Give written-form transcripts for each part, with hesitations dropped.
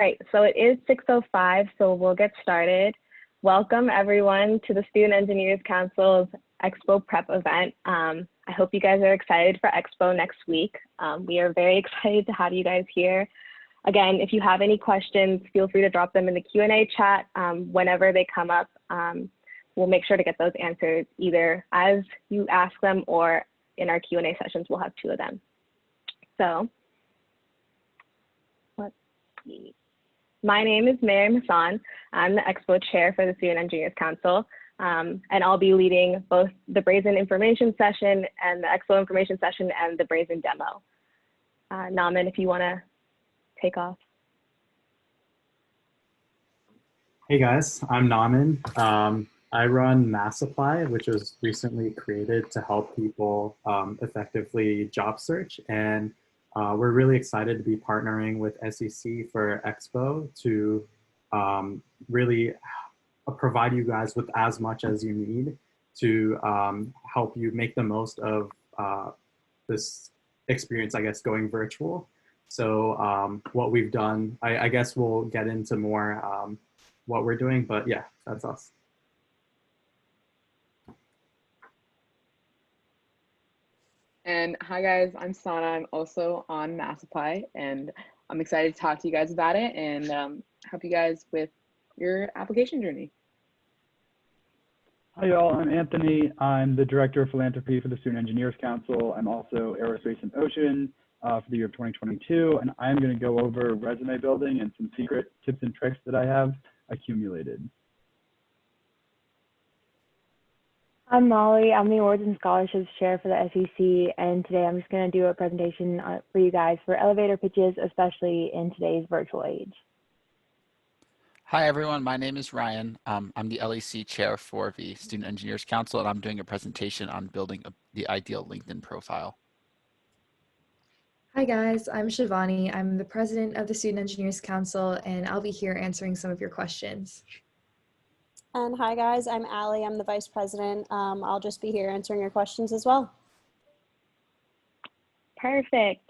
Right, so it is 6:05, so we'll get started. Welcome everyone to the Student Engineers Council's Expo Prep event. I hope you guys are excited for Expo next week. We are very excited to have you guys here. Again, if you have any questions, feel free to drop them in the Q&A chat whenever they come up. We'll make sure to get those answered either as you ask them or in our Q&A sessions. We'll have 2 of them. So let's see. My name is Mary Hassan. I'm the Expo Chair for the Student Engineers Council, and I'll be leading both the BRAZEN information session and the Expo information session and the BRAZEN demo. Naman, if you want to take off. Hey guys, I'm Naman. I run MassApply, which was recently created to help people effectively job search, and we're really excited to be partnering with SEC for Expo to really provide you guys with as much as you need to help you make the most of this experience, I guess, going virtual. So what we've done, I guess we'll get into more what we're doing, but yeah, that's us. And hi guys, I'm Sana. I'm also on MassApply, and I'm excited to talk to you guys about it and help you guys with your application journey. Hi y'all, I'm Anthony. I'm the Director of Philanthropy for the Student Engineers Council. I'm also Aerospace and Ocean for the year of 2022, and I'm going to go over resume building and some secret tips and tricks that I have accumulated. I'm Molly. I'm the Awards and Scholarships Chair for the SEC, and today I'm just going to do a presentation for you guys for elevator pitches, especially in today's virtual age. Hi everyone, my name is Ryan. I'm the LEC Chair for the Student Engineers Council, and I'm doing a presentation on building the ideal LinkedIn profile. Hi guys, I'm Shivani. I'm the President of the Student Engineers Council, and I'll be here answering some of your questions. And hi guys, I'm Allie. I'm the Vice President. I'll just be here answering your questions as well. Perfect.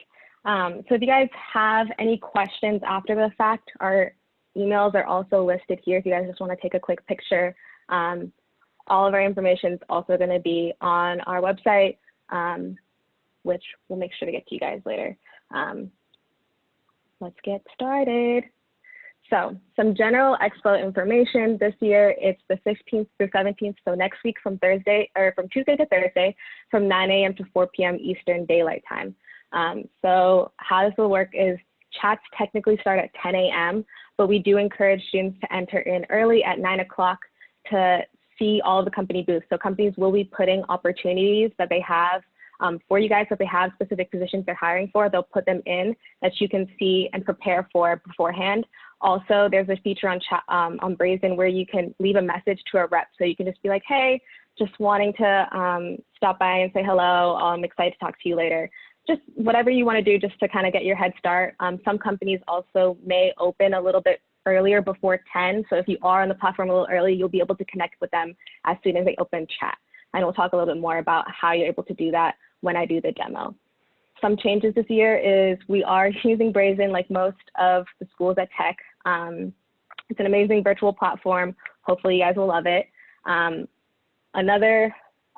So if you guys have any questions after the fact, our emails are also listed here if you guys just want to take a quick picture. All of our information is also going to be on our website, which we'll make sure to get to you guys later. Let's get started. So some general Expo information this year. It's the 16th through 17th, so next week from Tuesday to Thursday, from 9 a.m. to 4 p.m. Eastern Daylight Time. So how this will work is chats technically start at 10 a.m., but we do encourage students to enter in early at 9 o'clock to see all the company booths. So companies will be putting opportunities that they have for you guys. If they have specific positions they're hiring for, they'll put them in that you can see and prepare for beforehand. Also, there's a feature on BRAZEN where you can leave a message to a rep. So you can just be like, hey, just wanting to stop by and say hello. I'm excited to talk to you later. Just whatever you want to do just to kind of get your head start. Some companies also may open a little bit earlier before 10. So if you are on the platform a little early, you'll be able to connect with them as soon as they open chat. And we'll talk a little bit more about how you're able to do that when I do the demo. Some changes this year is we are using BRAZEN like most of the schools at Tech. It's an amazing virtual platform. Hopefully you guys will love it.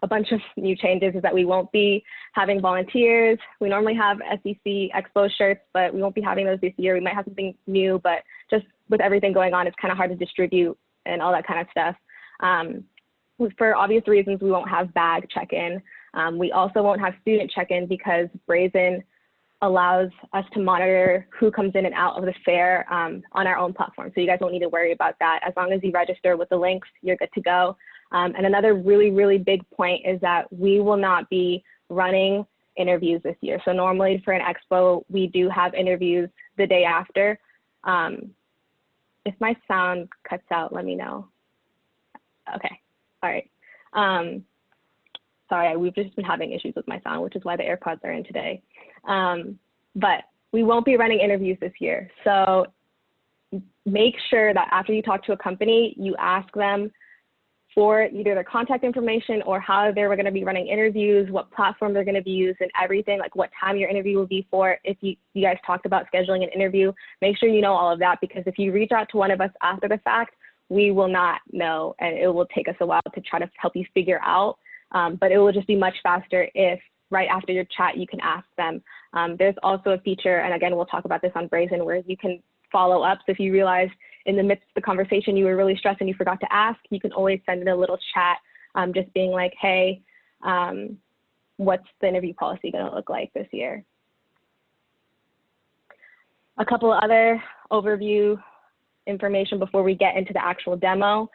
A bunch of new changes is that we won't be having volunteers. We normally have SEC Expo shirts, but we won't be having those this year. We might have something new, but just with everything going on, it's kind of hard to distribute and all that kind of stuff. For obvious reasons, we won't have bag check-in. We also won't have student check-in because BRAZEN allows us to monitor who comes in and out of the fair on our own platform. So you guys don't need to worry about that. As long as you register with the links, you're good to go. And another really, really big point is that we will not be running interviews this year. So normally for an Expo, we do have interviews the day after. If my sound cuts out, let me know. Okay, all right. Sorry, we've just been having issues with my sound, which is why the AirPods are in today. But we won't be running interviews this year. So make sure that after you talk to a company, you ask them for either their contact information or how they're going to be running interviews, what platform they're going to be used and everything, like what time your interview will be for. If you guys talked about scheduling an interview, make sure you know all of that, because if you reach out to one of us after the fact, we will not know, and it will take us a while to try to help you figure out. But it will just be much faster if right after your chat, you can ask them. There's also a feature, and again, we'll talk about this on BRAZEN, where you can follow up. So if you realize in the midst of the conversation you were really stressed and you forgot to ask, you can always send in a little chat, just being like, hey, what's the interview policy going to look like this year? A couple of other overview information before we get into the actual demo.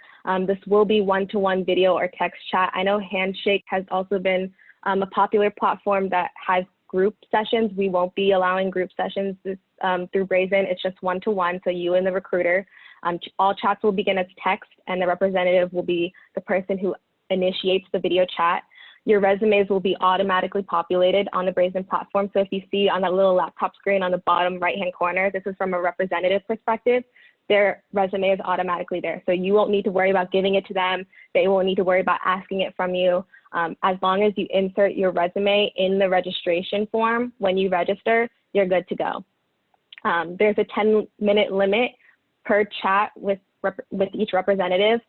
This will be one-to-one video or text chat. I know Handshake has also been a popular platform that has group sessions. We won't be allowing group sessions through BRAZEN. It's just one-to-one, so you and the recruiter. All chats will begin as text, and the representative will be the person who initiates the video chat. Your resumes will be automatically populated on the BRAZEN platform. So if you see on that little laptop screen on the bottom right-hand corner, this is from a representative perspective, their resume is automatically there. So you won't need to worry about giving it to them. They won't need to worry about asking it from you. As long as you insert your resume in the registration form when you register, you're good to go. There's a 10-minute limit per chat with each representative.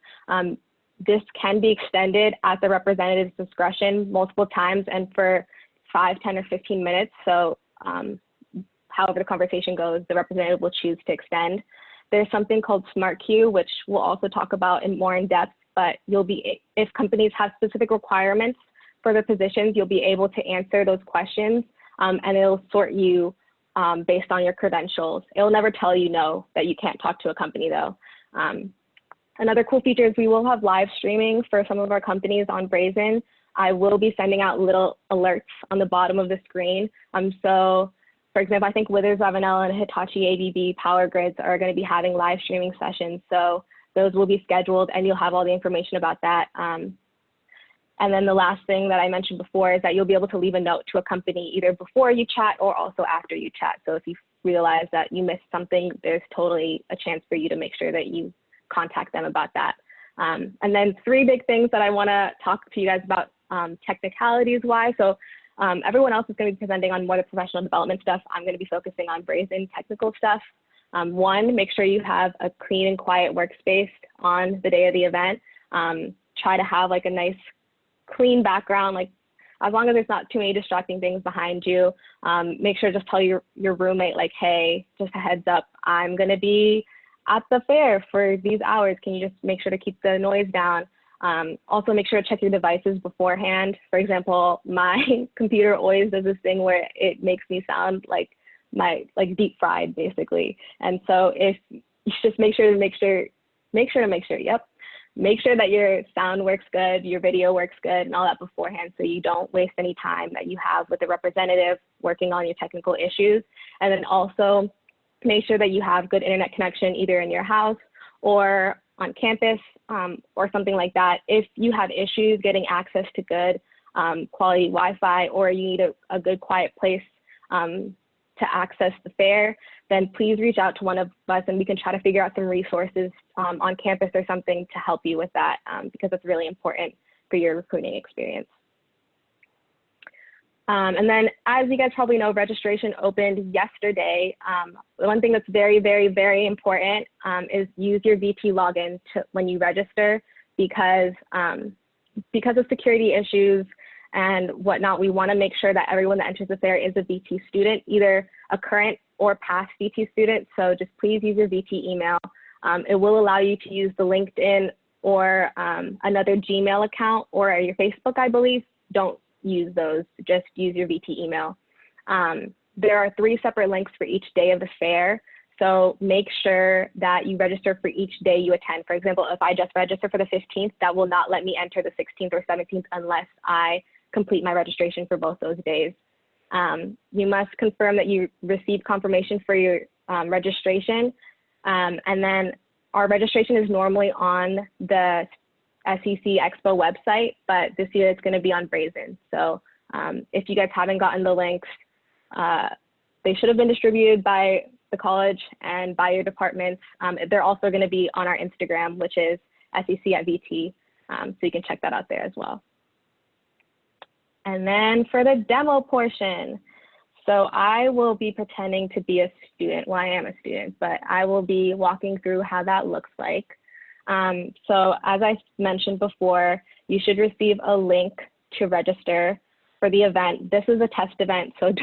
This can be extended at the representative's discretion multiple times and for 5, 10, or 15 minutes. So however the conversation goes, the representative will choose to extend. There's something called Smart Queue, which we'll also talk about more in depth, but you'll be, if companies have specific requirements for the positions, you'll be able to answer those questions, and it'll sort you based on your credentials. It'll never tell you no, that you can't talk to a company though. Another cool feature is we will have live streaming for some of our companies on BRAZEN. I will be sending out little alerts on the bottom of the screen. So for example, I think Withers Ravenel and Hitachi ABB Power Grids are going to be having live streaming sessions. So those will be scheduled and you'll have all the information about that. And then the last thing that I mentioned before is that you'll be able to leave a note to a company either before you chat or also after you chat. So if you realize that you missed something, there's totally a chance for you to make sure that you contact them about that. And then 3 big things that I want to talk to you guys about technicalities wise. So everyone else is going to be presenting on more of the professional development stuff. I'm going to be focusing on BRAZEN technical stuff. 1, make sure you have a clean and quiet workspace on the day of the event. Try to have like a nice clean background, like as long as there's not too many distracting things behind you. Make sure to just tell your roommate, like, hey, just a heads up, I'm going to be at the fair for these hours. Can you just make sure to keep the noise down? Also make sure to check your devices beforehand. For example, my computer always does this thing where it makes me sound like deep fried basically. And so if you just make sure that your sound works good, your video works good and all that beforehand, so you don't waste any time that you have with the representative working on your technical issues. And then also make sure that you have good internet connection either in your house or on campus or something like that. If you have issues getting access to good quality Wi-Fi, or you need a good quiet place to access the fair, then please reach out to one of us and we can try to figure out some resources on campus or something to help you with that, because it's really important for your recruiting experience. And then, as you guys probably know, registration opened yesterday. One thing that's very, very, very important is use your VT login when you register, because of security issues and whatnot, we want to make sure that everyone that enters the fair is a VT student, either a current or past VT student. So just please use your VT email. It will allow you to use the LinkedIn or another Gmail account or your Facebook, I believe. Don't use those, just use your VT email. There are 3 separate links for each day of the fair. So make sure that you register for each day you attend. For example, if I just register for the 15th, that will not let me enter the 16th or 17th unless I complete my registration for both those days. You must confirm that you received confirmation for your registration. And then our registration is normally on the SEC Expo website, but this year it's going to be on BRAZEN. So if you guys haven't gotten the links, they should have been distributed by the college and by your departments. They're also going to be on our Instagram, which is SEC at VT. So you can check that out there as well. And then for the demo portion, so I will be pretending to be a student. Well, I am a student, but I will be walking through how that looks like. So as I mentioned before, you should receive a link to register for the event. This is a test event, so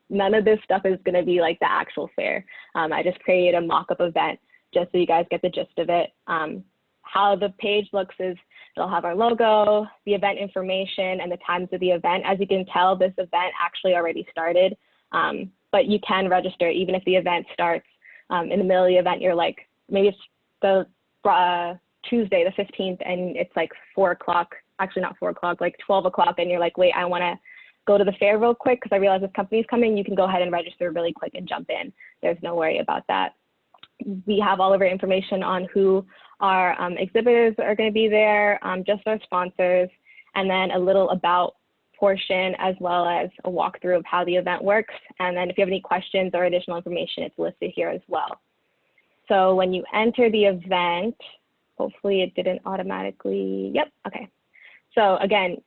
none of this stuff is gonna be like the actual fair. I just created a mock-up event just so you guys get the gist of it. How the page looks is it'll have our logo, the event information, and the times of the event. As you can tell, this event actually already started, but you can register even if the event starts in the middle of the event. You're like, maybe it's the Tuesday, the 15th, and it's like 4 o'clock, actually not 4 o'clock, like 12 o'clock, and you're like, wait, I wanna go to the fair real quick because I realize this company's coming. You can go ahead and register really quick and jump in. There's no worry about that. We have all of our information on who our exhibitors are going to be there, just our sponsors, and then a little about portion as well as a walkthrough of how the event works. And then if you have any questions or additional information, it's listed here as well. So when you enter the event, hopefully it didn't automatically, yep, okay. So again,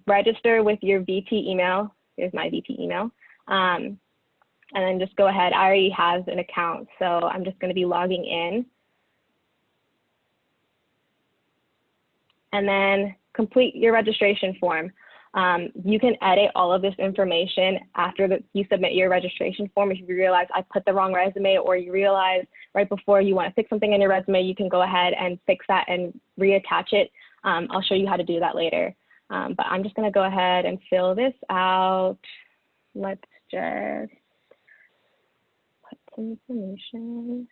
register with your VT email. Here's my VT email. And then just go ahead. I already have an account, so I'm just going to be logging in. And then complete your registration form. You can edit all of this information after you submit your registration form. If you realize I put the wrong resume, or you realize right before you want to fix something in your resume, you can go ahead and fix that and reattach it. I'll show you how to do that later. But I'm just going to go ahead and fill this out. Let's just put some information.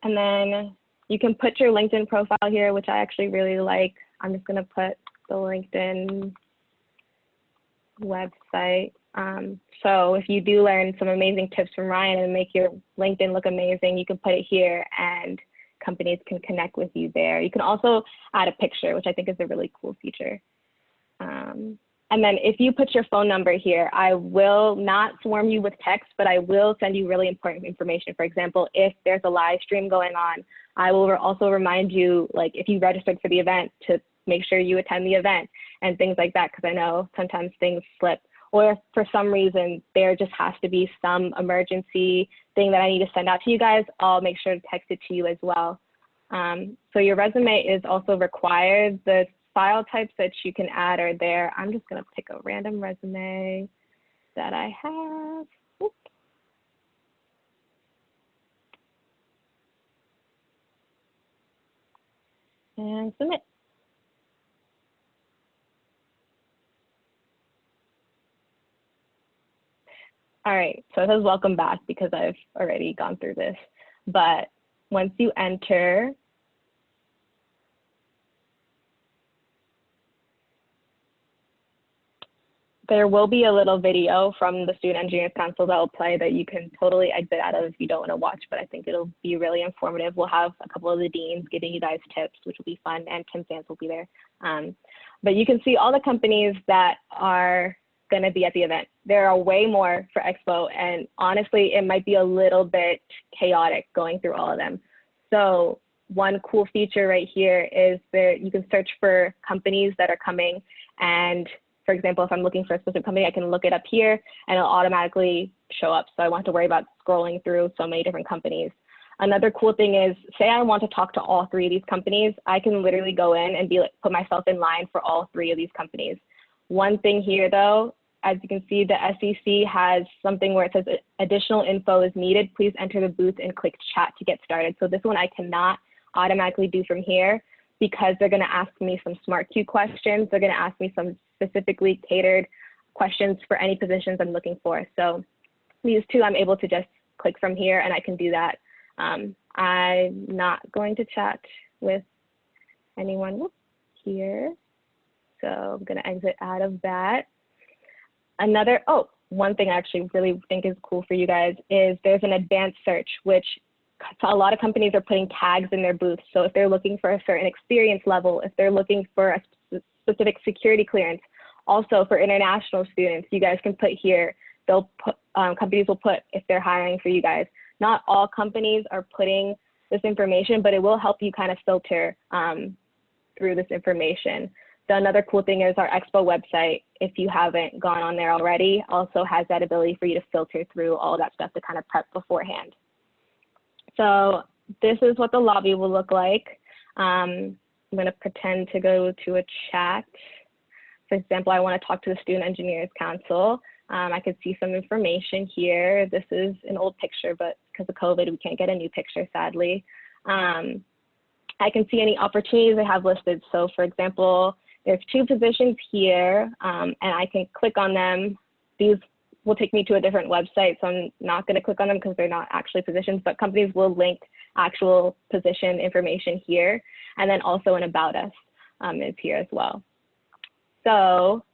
And then you can put your LinkedIn profile here, which I actually really like. I'm just going to put the LinkedIn website. So if you do learn some amazing tips from Ryan and make your LinkedIn look amazing, you can put it here and companies can connect with you there. You can also add a picture, which I think is a really cool feature. And then if you put your phone number here, I will not swarm you with text, but I will send you really important information. For example, if there's a live stream going on, I will also remind you, like if you registered for the event, to make sure you attend the event and things like that, because I know sometimes things slip. Or if for some reason there just has to be some emergency thing that I need to send out to you guys, I'll make sure to text it to you as well. So your resume is also required. The file types that you can add are there. I'm just going to pick a random resume that I have. Oops. And submit. All right, so it says welcome back because I've already gone through this. But once you enter, there will be a little video from the Student Engineers Council that will play that you can totally exit out of if you don't want to watch, but I think it'll be really informative. We'll have a couple of the deans giving you guys tips, which will be fun, and Tim Sands will be there. But you can see all the companies that are going to be at the event. There are way more for Expo, and honestly, it might be a little bit chaotic going through all of them. So one cool feature right here is that you can search for companies that are coming, and for example, if I'm looking for a specific company, I can look it up here and it'll automatically show up. So I don't have to worry about scrolling through so many different companies. Another cool thing is, say I want to talk to all 3 of these companies, I can literally go in and put myself in line for all 3 of these companies. One thing here though, as you can see, the SEC has something where it says additional info is needed. Please enter the booth and click chat to get started. So this one I cannot automatically do from here because they're gonna ask me some smart Q questions. They're gonna ask me some specifically catered questions for any positions I'm looking for. So these 2 I'm able to just click from here and I can do that. I'm not going to chat with anyone here. So I'm gonna exit out of that. One thing I actually really think is cool for you guys is there's an advanced search, which a lot of companies are putting tags in their booths. So if they're looking for a certain experience level, if they're looking for a specific security clearance, also for international students, you guys can put here, they'll put, companies will put if they're hiring for you guys. Not all companies are putting this information, but it will help you kind of filter through this information. So another cool thing is our Expo website, if you haven't gone on there already, also has that ability for you to filter through all that stuff to kind of prep beforehand. So this is what the lobby will look like. I'm going to pretend to go to a chat. For example, I want to talk to the Student Engineers Council. I could see some information here. This is an old picture, but because of COVID, we can't get a new picture, sadly. I can see any opportunities they have listed. So for example, there's 2 positions here, and I can click on them. These will take me to a different website, so I'm not going to click on them because they're not actually positions, but companies will link actual position information here. And then also an About Us is here as well. So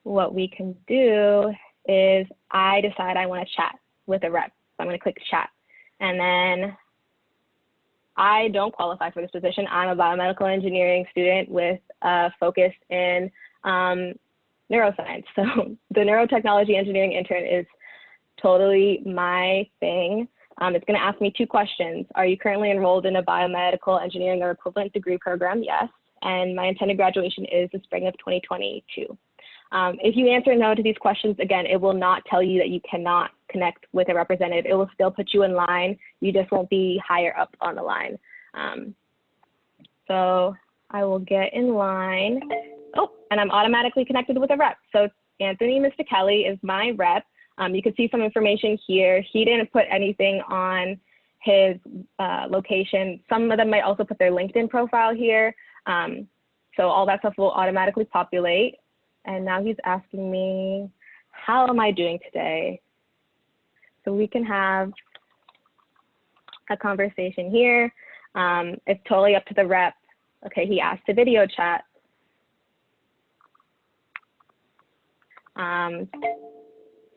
what we can do is I decide I want to chat with a rep. So I'm going to click chat. And then I don't qualify for this position. I'm a biomedical engineering student with a focus in neuroscience. So the neurotechnology engineering intern is totally my thing. It's going to ask me 2 questions. Are you currently enrolled in a biomedical engineering or equivalent degree program? Yes. And my intended graduation is the spring of 2022. If you answer no to these questions, again, it will not tell you that you cannot connect with a representative. It will still put you in line. You just won't be higher up on the line. So I will get in line. Oh, and I'm automatically connected with a rep. So Anthony Mr. Kelly is my rep. You can see some information here. He didn't put anything on his location. Some of them might also put their LinkedIn profile here. So all that stuff will automatically populate. And now he's asking me, how am I doing today? So we can have a conversation here. It's totally up to the rep. Okay, he asked to video chat.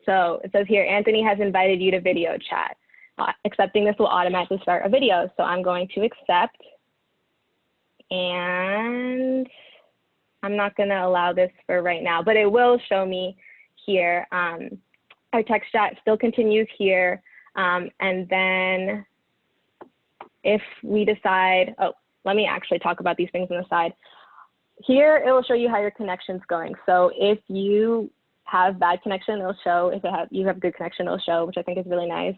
So it says here, Anthony has invited you to video chat. Accepting this will automatically start a video. So I'm going to accept. And I'm not going to allow this for right now, but it will show me here. Our text chat still continues here. And then if we decide, oh, let me actually talk about these things on the side. Here, it will show you how your connection's going. So if you have bad connection, it'll show. If you have good connection, it'll show, which I think is really nice.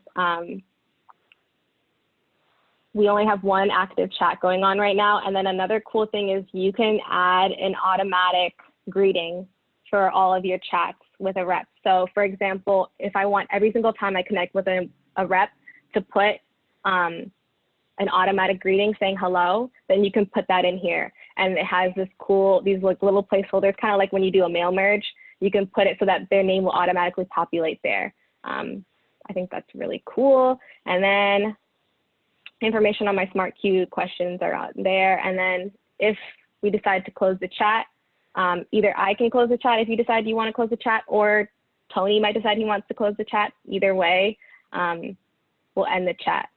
We only have 1 active chat going on right now. And then another cool thing is you can add an automatic greeting for all of your chats with a rep. So for example, if I want every single time I connect with a rep to put an automatic greeting saying hello, then you can put that in here. And it has this cool, these like little placeholders, kind of like when you do a mail merge, you can put it so that their name will automatically populate there. I think that's really cool. And then information on my smart queue questions are out there. And then if we decide to close the chat, either I can close the chat if you decide you want to close the chat, or Tony might decide he wants to close the chat. Either way, we'll end the chat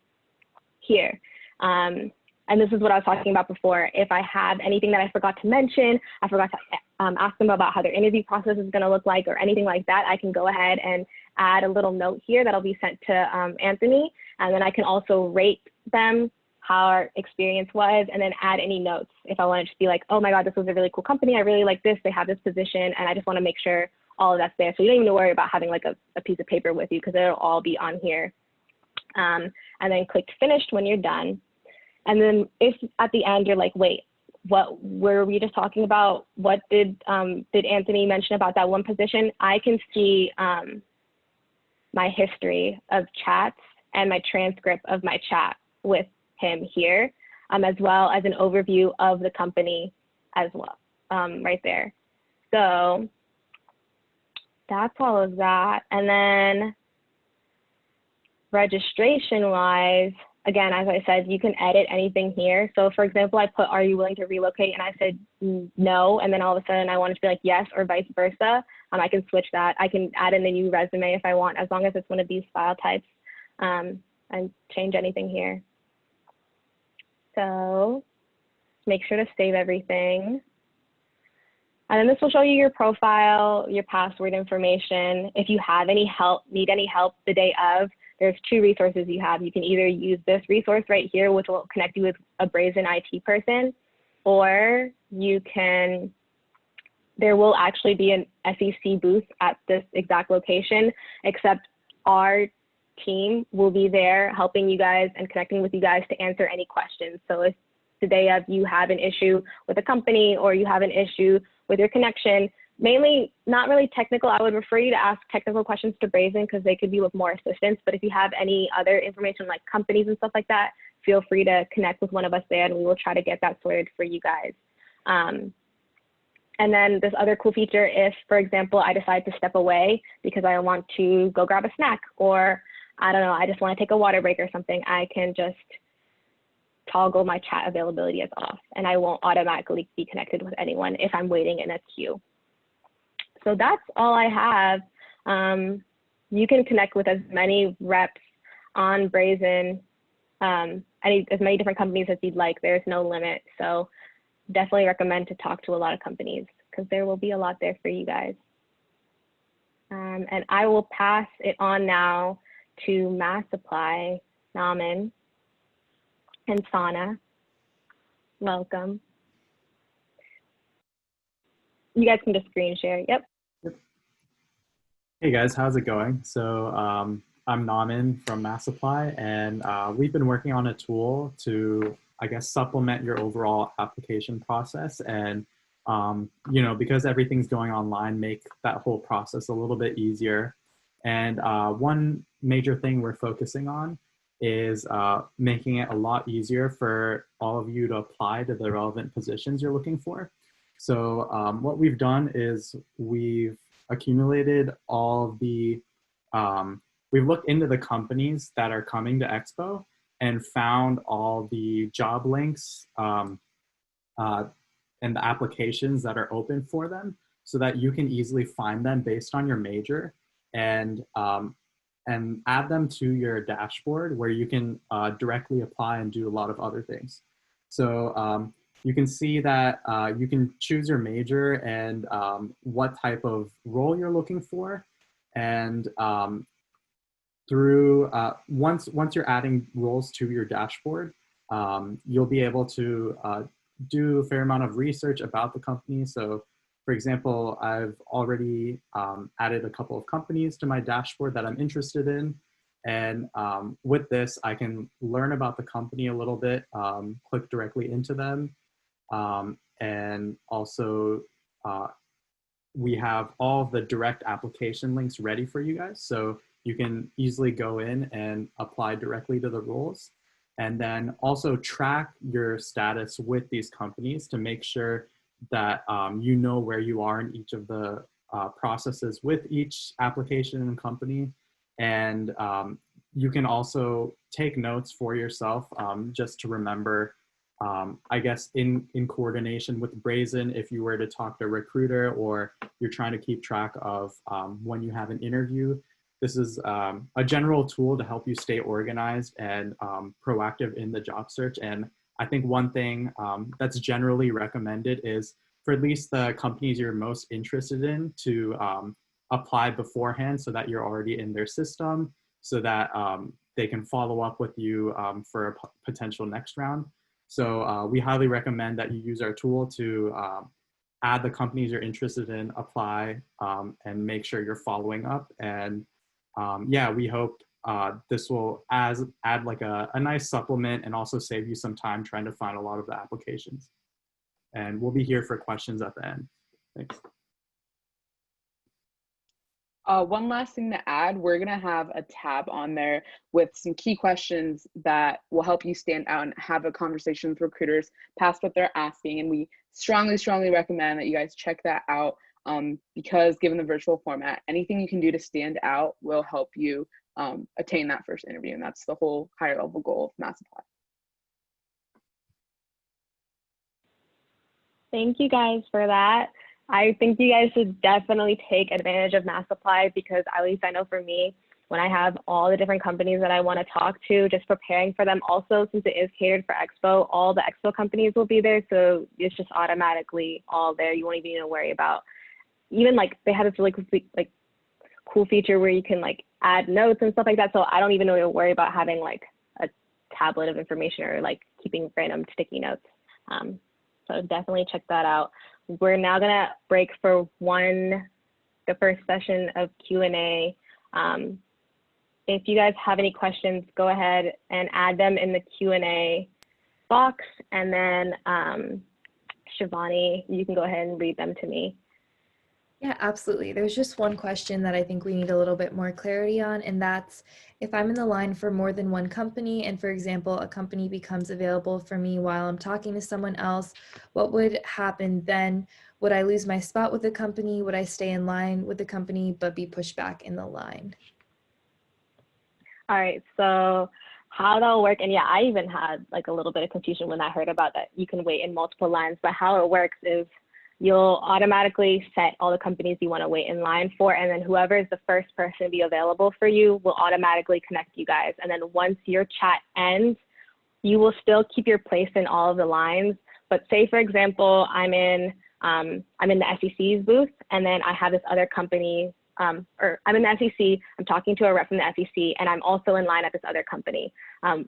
here. And this is what I was talking about before. If I have anything that I forgot to mention, I forgot to ask them about how their interview process is going to look like or anything like that, I can go ahead and add a little note here that'll be sent to Anthony. And then I can also rate them how our experience was, and then add any notes. If I want to just be like, oh my God, this was a really cool company. I really like this. They have this position, and I just want to make sure all of that's there. So you don't even worry about having like a piece of paper with you, because it'll all be on here. And then click finished when you're done. And then if at the end you're like, wait, what were we just talking about? What did Anthony mention about that one position? I can see my history of chats and my transcript of my chat with him here, as well as an overview of the company as well, right there. So that's all of that. And then registration-wise, again, as I said, you can edit anything here. So for example, I put, are you willing to relocate? And I said no, and then all of a sudden I wanted to be like yes, or vice versa. I can switch that. I can add in a new resume if I want, as long as it's one of these file types. and change anything here. So make sure to save everything. And then this will show you your profile, your password information. If you have any help, need any help the day of, there's two resources you have. You can either use this resource right here, which will connect you with a BRAZEN IT person, or you can, there will actually be an SEC booth at this exact location, except our team will be there helping you guys and connecting with you guys to answer any questions. So if the day of you have an issue with a company or you have an issue with your connection, mainly not really technical, I would refer you to ask technical questions to BRAZEN because they could be with more assistance. But if you have any other information like companies and stuff like that, feel free to connect with one of us there and we will try to get that sorted for you guys. And then this other cool feature, if, for example, I decide to step away because I want to go grab a snack, or I don't know, I just want to take a water break or something, I can just toggle my chat availability as off and I won't automatically be connected with anyone if I'm waiting in a queue. So that's all I have. You can connect with as many reps on BRAZEN, as many different companies as you'd like. There's no limit. So definitely recommend to talk to a lot of companies because there will be a lot there for you guys. And I will pass it on now to MassApply, Naman, and Sana. Welcome. You guys can just screen share. Yep. Hey guys, how's it going? So I'm Naman from MassApply, and we've been working on a tool to, I guess, supplement your overall application process. And, you know, because everything's going online, make that whole process a little bit easier. And one major thing we're focusing on is making it a lot easier for all of you to apply to the relevant positions you're looking for. So what we've done is we've accumulated all of the, we've looked into the companies that are coming to Expo and found all the job links and the applications that are open for them so that you can easily find them based on your major and add them to your dashboard where you can directly apply and do a lot of other things. So you can see that you can choose your major and what type of role you're looking for. And through, once you're adding roles to your dashboard, you'll be able to do a fair amount of research about the company. So for example, I've already added a couple of companies to my dashboard that I'm interested in. And with this, I can learn about the company a little bit, click directly into them. And also, we have all of the direct application links ready for you guys. So you can easily go in and apply directly to the roles. And then also track your status with these companies to make sure that you know where you are in each of the processes with each application and company. And you can also take notes for yourself just to remember, I guess in coordination with BRAZEN, if you were to talk to a recruiter or you're trying to keep track of when you have an interview. This is a general tool to help you stay organized and proactive in the job search. And I think one thing that's generally recommended is for at least the companies you're most interested in to apply beforehand so that you're already in their system so that they can follow up with you for a potential next round. So we highly recommend that you use our tool to add the companies you're interested in, apply, and make sure you're following up. And yeah, we hope this will add like a nice supplement and also save you some time trying to find a lot of the applications. And we'll be here for questions at the end. Thanks. One last thing to add, we're gonna have a tab on there with some key questions that will help you stand out and have a conversation with recruiters past what they're asking. And we strongly, strongly recommend that you guys check that out because given the virtual format, anything you can do to stand out will help you attain that first interview. And that's the whole higher level goal of MassApply. Thank you guys for that. I think you guys should definitely take advantage of MassApply because at least I know for me, when I have all the different companies that I want to talk to, just preparing for them. Also, since it is catered for Expo, all the Expo companies will be there. So it's just automatically all there. You won't even need to worry about, even like they have this really cool feature where you can like add notes and stuff like that. So I don't even need to worry about having like a tablet of information or like keeping random sticky notes. So definitely check that out. We're now gonna break for the first session of Q&A. If you guys have any questions, go ahead and add them in the Q&A box, and then Shivani, you can go ahead and read them to me. Yeah, absolutely. There's just one question that I think we need a little bit more clarity on, and that's if I'm in the line for more than one company, and for example, a company becomes available for me while I'm talking to someone else, what would happen then? Would I lose my spot with the company? Would I stay in line with the company but be pushed back in the line? All right, so how that'll work, and yeah, I even had like a little bit of confusion when I heard about that. You can wait in multiple lines, but how it works is you'll automatically set all the companies you want to wait in line for, and then whoever is the first person to be available for you will automatically connect you guys. And then once your chat ends, you will still keep your place in all of the lines. But say, for example, I'm in the SEC's booth, and then I have this other company, or I'm in the SEC, I'm talking to a rep from the SEC, and I'm also in line at this other company.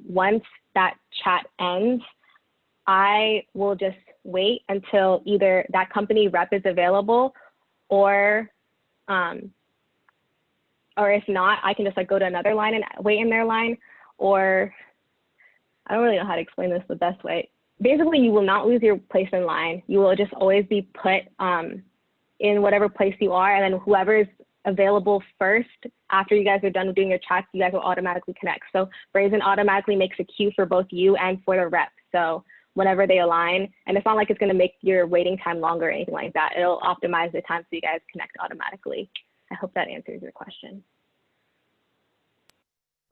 Once that chat ends, I will just wait until either that company rep is available, or if not, I can just like go to another line and wait in their line. Or I don't really know how to explain this the best way. Basically, you will not lose your place in line. You will just always be put in whatever place you are, and then whoever is available first after you guys are done doing your chats, you guys will automatically connect. So BRAZEN automatically makes a queue for both you and for the rep. So whenever they align, and it's not like it's going to make your waiting time longer or anything like that. It'll optimize the time so you guys connect automatically. I hope that answers your question.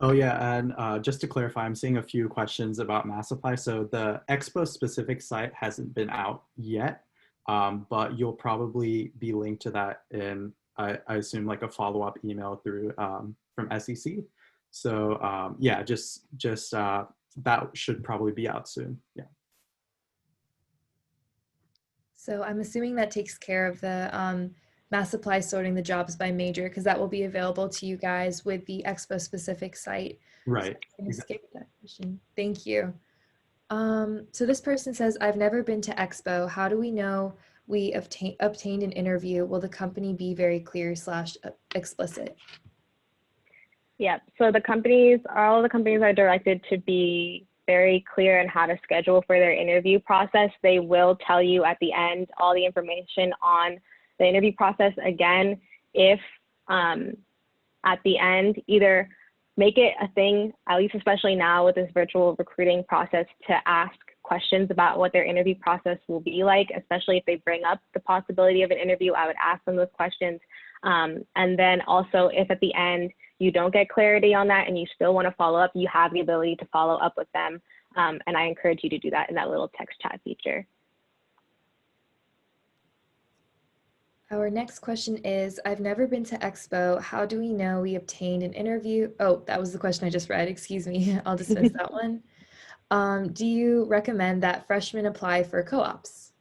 Oh yeah, and just to clarify, I'm seeing a few questions about MassApply. So the Expo specific site hasn't been out yet, but you'll probably be linked to that in, I assume, like a follow-up email through from SEC. So yeah, just that should probably be out soon. Yeah. So I'm assuming that takes care of the MassApply sorting the jobs by major, because that will be available to you guys with the Expo specific site. Right. So I'm gonna skip that question. Thank you. So this person says, I've never been to Expo. How do we know we obtained an interview? Will the company be very clear / explicit? Yeah, so all the companies are directed to be very clear on how to schedule for their interview process. They will tell you at the end all the information on the interview process. Again, if at the end, either make it a thing, at least especially now with this virtual recruiting process, to ask questions about what their interview process will be like, especially if they bring up the possibility of an interview. I would ask them those questions. And then also, if at the end you don't get clarity on that and you still want to follow up, you have the ability to follow up with them. And I encourage you to do that in that little text chat feature. Our next question is, I've never been to Expo. How do we know we obtained an interview? Oh, that was the question I just read. Excuse me. I'll dismiss that one. Do you recommend that freshmen apply for co-ops?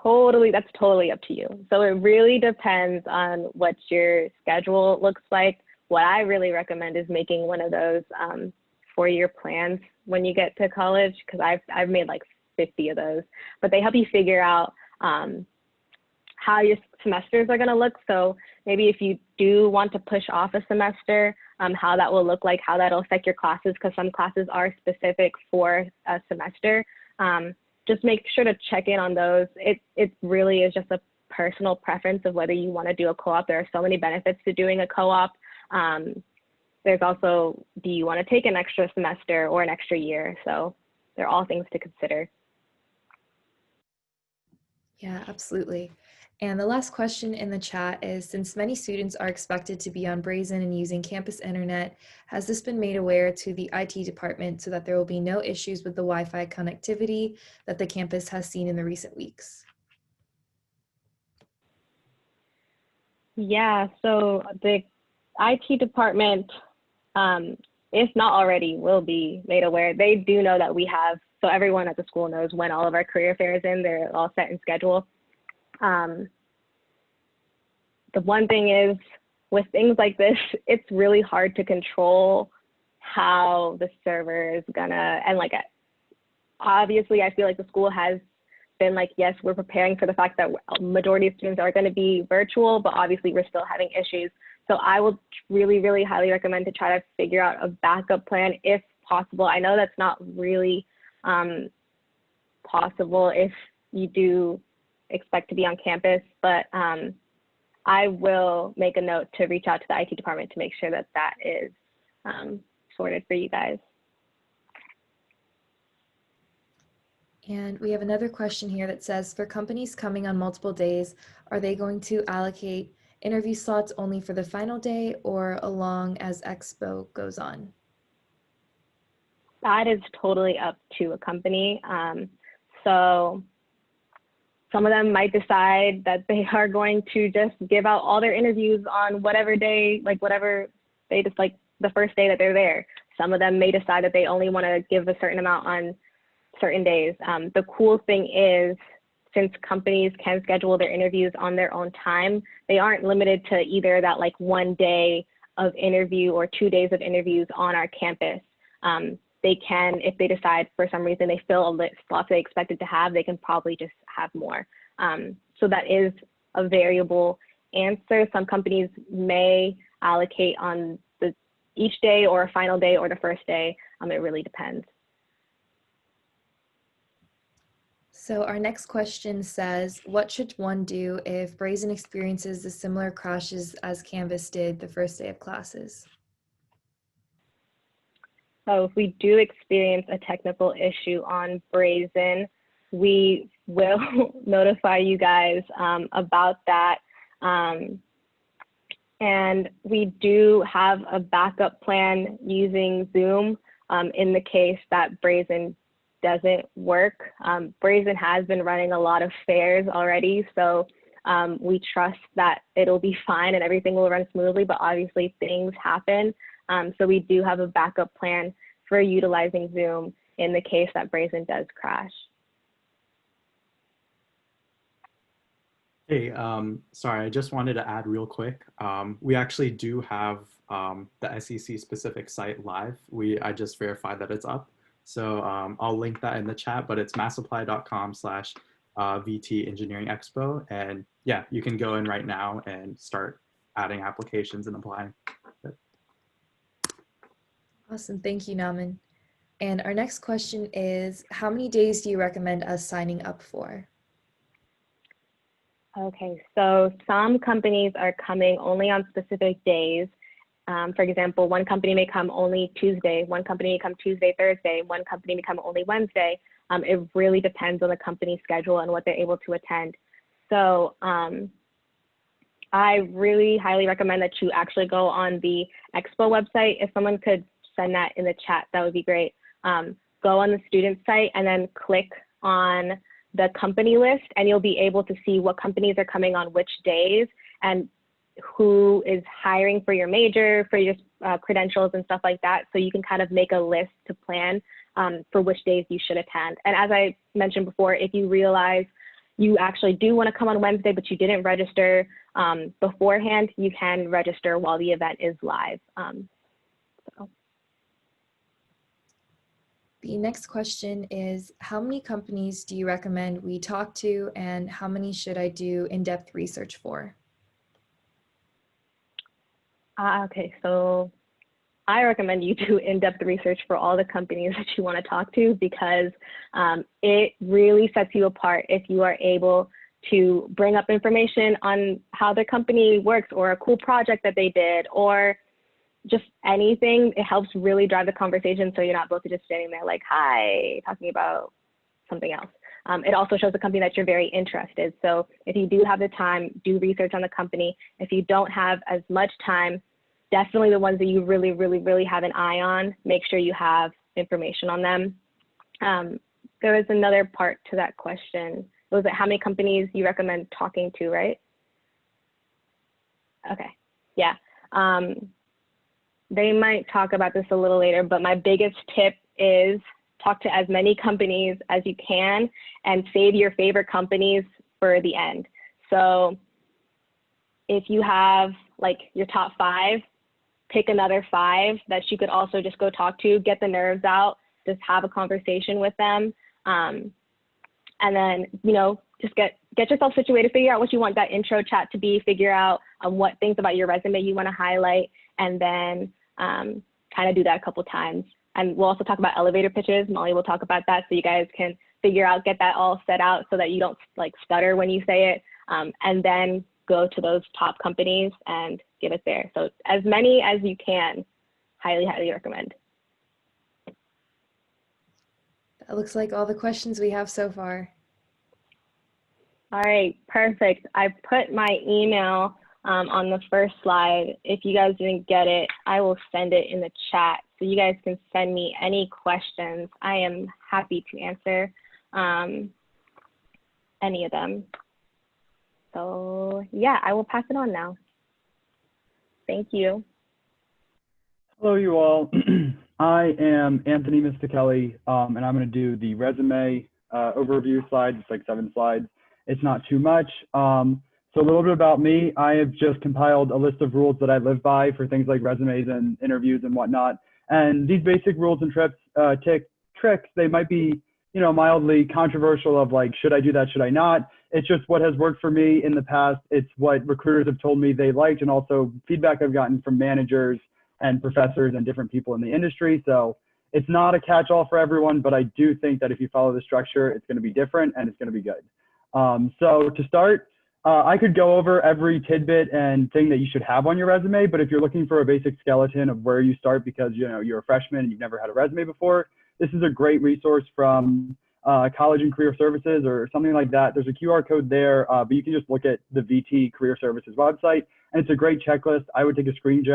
That's totally up to you. So it really depends on what your schedule looks like. What I really recommend is making one of those 4-year plans when you get to college, because I've made like 50 of those, but they help you figure out how your semesters are going to look. So maybe if you do want to push off a semester, how that will look like, how that'll affect your classes, because some classes are specific for a semester. Just make sure to check in on those. It really is just a personal preference of whether you want to do a co-op. There are so many benefits to doing a co-op. There's also, do you want to take an extra semester or an extra year? So they're all things to consider. Yeah, absolutely. And the last question in the chat is, since many students are expected to be on BRAZEN and using campus internet, has this been made aware to the IT department so that there will be no issues with the Wi-Fi connectivity that the campus has seen in the recent weeks? Yeah, so the IT department, if not already, will be made aware. They do know that we have, so everyone at the school knows when all of our career fairs in, they're all set in schedule. The one thing is, with things like this, it's really hard to control how the server is gonna, and like, obviously I feel like the school has been like, yes, we're preparing for the fact that a majority of students are gonna be virtual, but obviously we're still having issues. So I would really, really highly recommend to try to figure out a backup plan if possible. I know that's not really possible if you do expect to be on campus, but I will make a note to reach out to the IT department to make sure that that is sorted for you guys. And we have another question here that says, for companies coming on multiple days, are they going to allocate interview slots only for the final day or along as Expo goes on? That is totally up to a company. So some of them might decide that they are going to just give out all their interviews on whatever day, like whatever they just like the first day that they're there. Some of them may decide that they only want to give a certain amount on certain days. The cool thing is, since companies can schedule their interviews on their own time, they aren't limited to either that like 1 day of interview or 2 days of interviews on our campus. They can, if they decide for some reason they fill a slot they expected to have, they can probably just have more. So that is a variable answer. Some companies may allocate on each day or a final day or the first day. It really depends. So our next question says, what should one do if BRAZEN experiences the similar crashes as Canvas did the first day of classes? So if we do experience a technical issue on BRAZEN, we will notify you guys about that. And we do have a backup plan using Zoom in the case that BRAZEN doesn't work. BRAZEN has been running a lot of fairs already, so we trust that it'll be fine and everything will run smoothly, but obviously things happen. So we do have a backup plan for utilizing Zoom in the case that BRAZEN does crash. Hey, sorry, I just wanted to add real quick. We actually do have the SEC specific site live. I just verified that it's up. So I'll link that in the chat, but it's massapply.com/VT Engineering Expo. And yeah, you can go in right now and start adding applications and applying. Awesome, thank you, Naman. And our next question is, how many days do you recommend us signing up for? Okay, so some companies are coming only on specific days. For example, one company may come only Tuesday, one company may come Tuesday, Thursday, one company may come only Wednesday. It really depends on the company's schedule and what they're able to attend. So I really highly recommend that you actually go on the Expo website. If someone could send that in the chat, that would be great. Go on the student site and then click on the company list, and you'll be able to see what companies are coming on which days and who is hiring for your major, for your credentials and stuff like that. So you can kind of make a list to plan for which days you should attend. And as I mentioned before, if you realize you actually do want to come on Wednesday, but you didn't register beforehand, you can register while the event is live. The next question is, how many companies do you recommend we talk to, and how many should I do in-depth research for? Okay, so I recommend you do in-depth research for all the companies that you want to talk to, because it really sets you apart if you are able to bring up information on how the company works, or a cool project that they did, or just anything. It helps really drive the conversation, so you're not both just standing there like, hi, talking about something else. It also shows the company that you're very interested. So if you do have the time, do research on the company. If you don't have as much time, definitely the ones that you really, really, really have an eye on, make sure you have information on them. There was another part to that question. Was it how many companies you recommend talking to, right? Okay, yeah. They might talk about this a little later, but my biggest tip is talk to as many companies as you can and save your favorite companies for the end. So if you have like your top 5, pick another 5 that you could also just go talk to, get the nerves out, just have a conversation with them. And then, you know, just get yourself situated, figure out what you want that intro chat to be, figure out what things about your resume you want to highlight, and then kind of do that a couple times. And we'll also talk about elevator pitches. Molly will talk about that so you guys can figure out, get that all set out so that you don't like stutter when you say it, and then go to those top companies and give it there. So as many as you can, highly, highly recommend. That looks like all the questions we have so far. All right, perfect. I put my email on the first slide. If you guys didn't get it, I will send it in the chat so you guys can send me any questions. I am happy to answer any of them. So yeah, I will pass it on now. Thank you. Hello, you all. I am Anthony Mistichelli, and I'm going to do the resume overview slides. It's like 7 slides. It's not too much. So a little bit about me. I have just compiled a list of rules that I live by for things like resumes and interviews and whatnot. And these basic rules and tricks, they might be, you know, mildly controversial of like, should I do that? Should I not? It's just what has worked for me in the past. It's what recruiters have told me they liked, and also feedback I've gotten from managers and professors and different people in the industry. So it's not a catch-all for everyone, but I do think that if you follow the structure, it's going to be different and it's going to be good. So to start, I could go over every tidbit and thing that you should have on your resume, but if you're looking for a basic skeleton of where you start because you're a freshman and you've never had a resume before, this is a great resource from College and Career Services or something like that. There's a QR code there, but you can just look at the VT Career Services website, and it's a great checklist. I would take a screen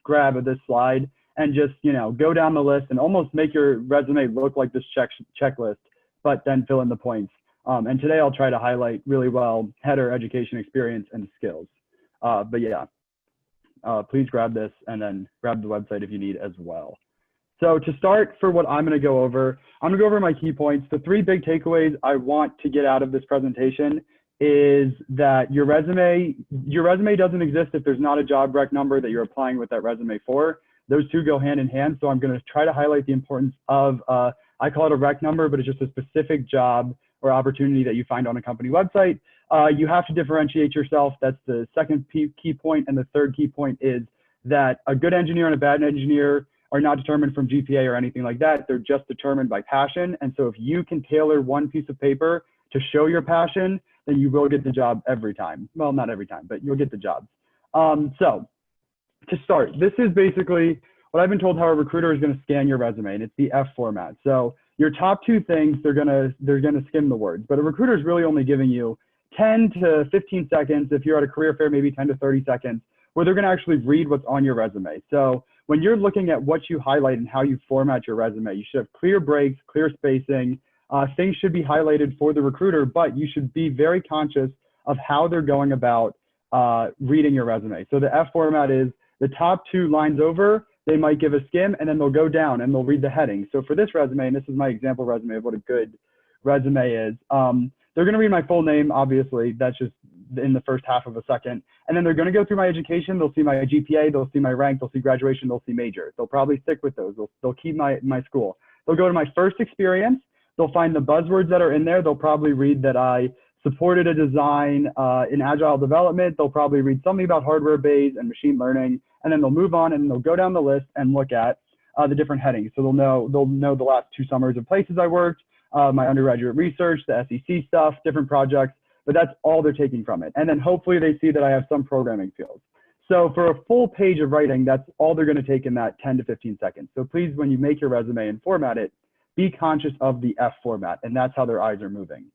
grab of this slide and just go down the list and almost make your resume look like this checklist, but then fill in the points. And today I'll try to highlight really well header, education, experience, and skills. But yeah, please grab this and then grab the website if you need as well. So to start, for what I'm going to go over, I'm going to go over my key points. The 3 big takeaways I want to get out of this presentation is that your resume doesn't exist if there's not a job rec number that you're applying with that resume for. Those 2 go hand in hand. So I'm going to try to highlight the importance of, I call it a rec number, but it's just a specific job or opportunity that you find on a company website. You have to differentiate yourself. That's the second key point. And the third key point is that a good engineer and a bad engineer are not determined from GPA or anything like that. They're just determined by passion. And so if you can tailor one piece of paper to show your passion, then you will get the job every time. Well, not every time, but you'll get the job. So to start, this is basically what I've been told how a recruiter is going to scan your resume, and it's the F format. So your top 2 things, they're gonna skim the words, but a recruiter is really only giving you 10 to 15 seconds. If you're at a career fair, maybe 10 to 30 seconds, where they're gonna actually read what's on your resume. So when you're looking at what you highlight and how you format your resume, you should have clear breaks, clear spacing. Things should be highlighted for the recruiter, but you should be very conscious of how they're going about reading your resume. So the F format is the top 2 lines over, they might give a skim and then they'll go down and they'll read the heading. So for this resume, and this is my example resume of what a good resume is, they're gonna read my full name, obviously, that's just in the first half of a second. And then they're gonna go through my education, they'll see my GPA, they'll see my rank, they'll see graduation, they'll see major. They'll probably stick with those, they'll keep my school. They'll go to my first experience, they'll find the buzzwords that are in there, they'll probably read that I supported a design in agile development, they'll probably read something about hardware bays and machine learning, and then they'll move on and they'll go down the list and look at the different headings. So they'll know the last 2 summers of places I worked, my undergraduate research, the SEC stuff, different projects, but that's all they're taking from it. And then hopefully they see that I have some programming skills. So for a full page of writing, that's all they're gonna take in that 10 to 15 seconds. So please, when you make your resume and format it, be conscious of the F format, and that's how their eyes are moving.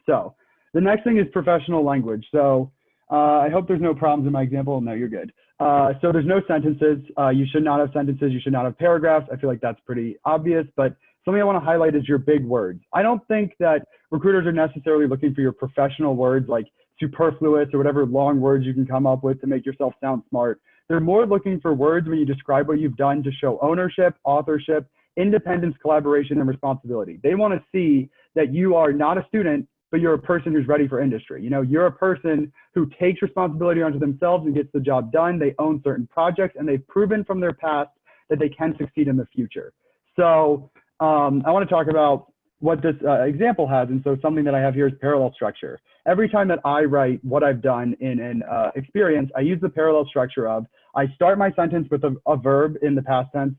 So the next thing is professional language. So I hope there's no problems in my example. No, you're good. So there's no sentences. You should not have sentences. You should not have paragraphs. I feel like that's pretty obvious, but something I want to highlight is your big words. I don't think that recruiters are necessarily looking for your professional words like superfluous or whatever long words you can come up with to make yourself sound smart. They're more looking for words when you describe what you've done to show ownership, authorship, independence, collaboration, and responsibility. They want to see that you are not a student, but you're a person who's ready for industry. You know, you're a person who takes responsibility onto themselves and gets the job done. They own certain projects, and they've proven from their past that they can succeed in the future. So I want to talk about what this example has. And so something that I have here is parallel structure. Every time that I write what I've done in an experience, I use the parallel structure of, I start my sentence with a verb in the past tense.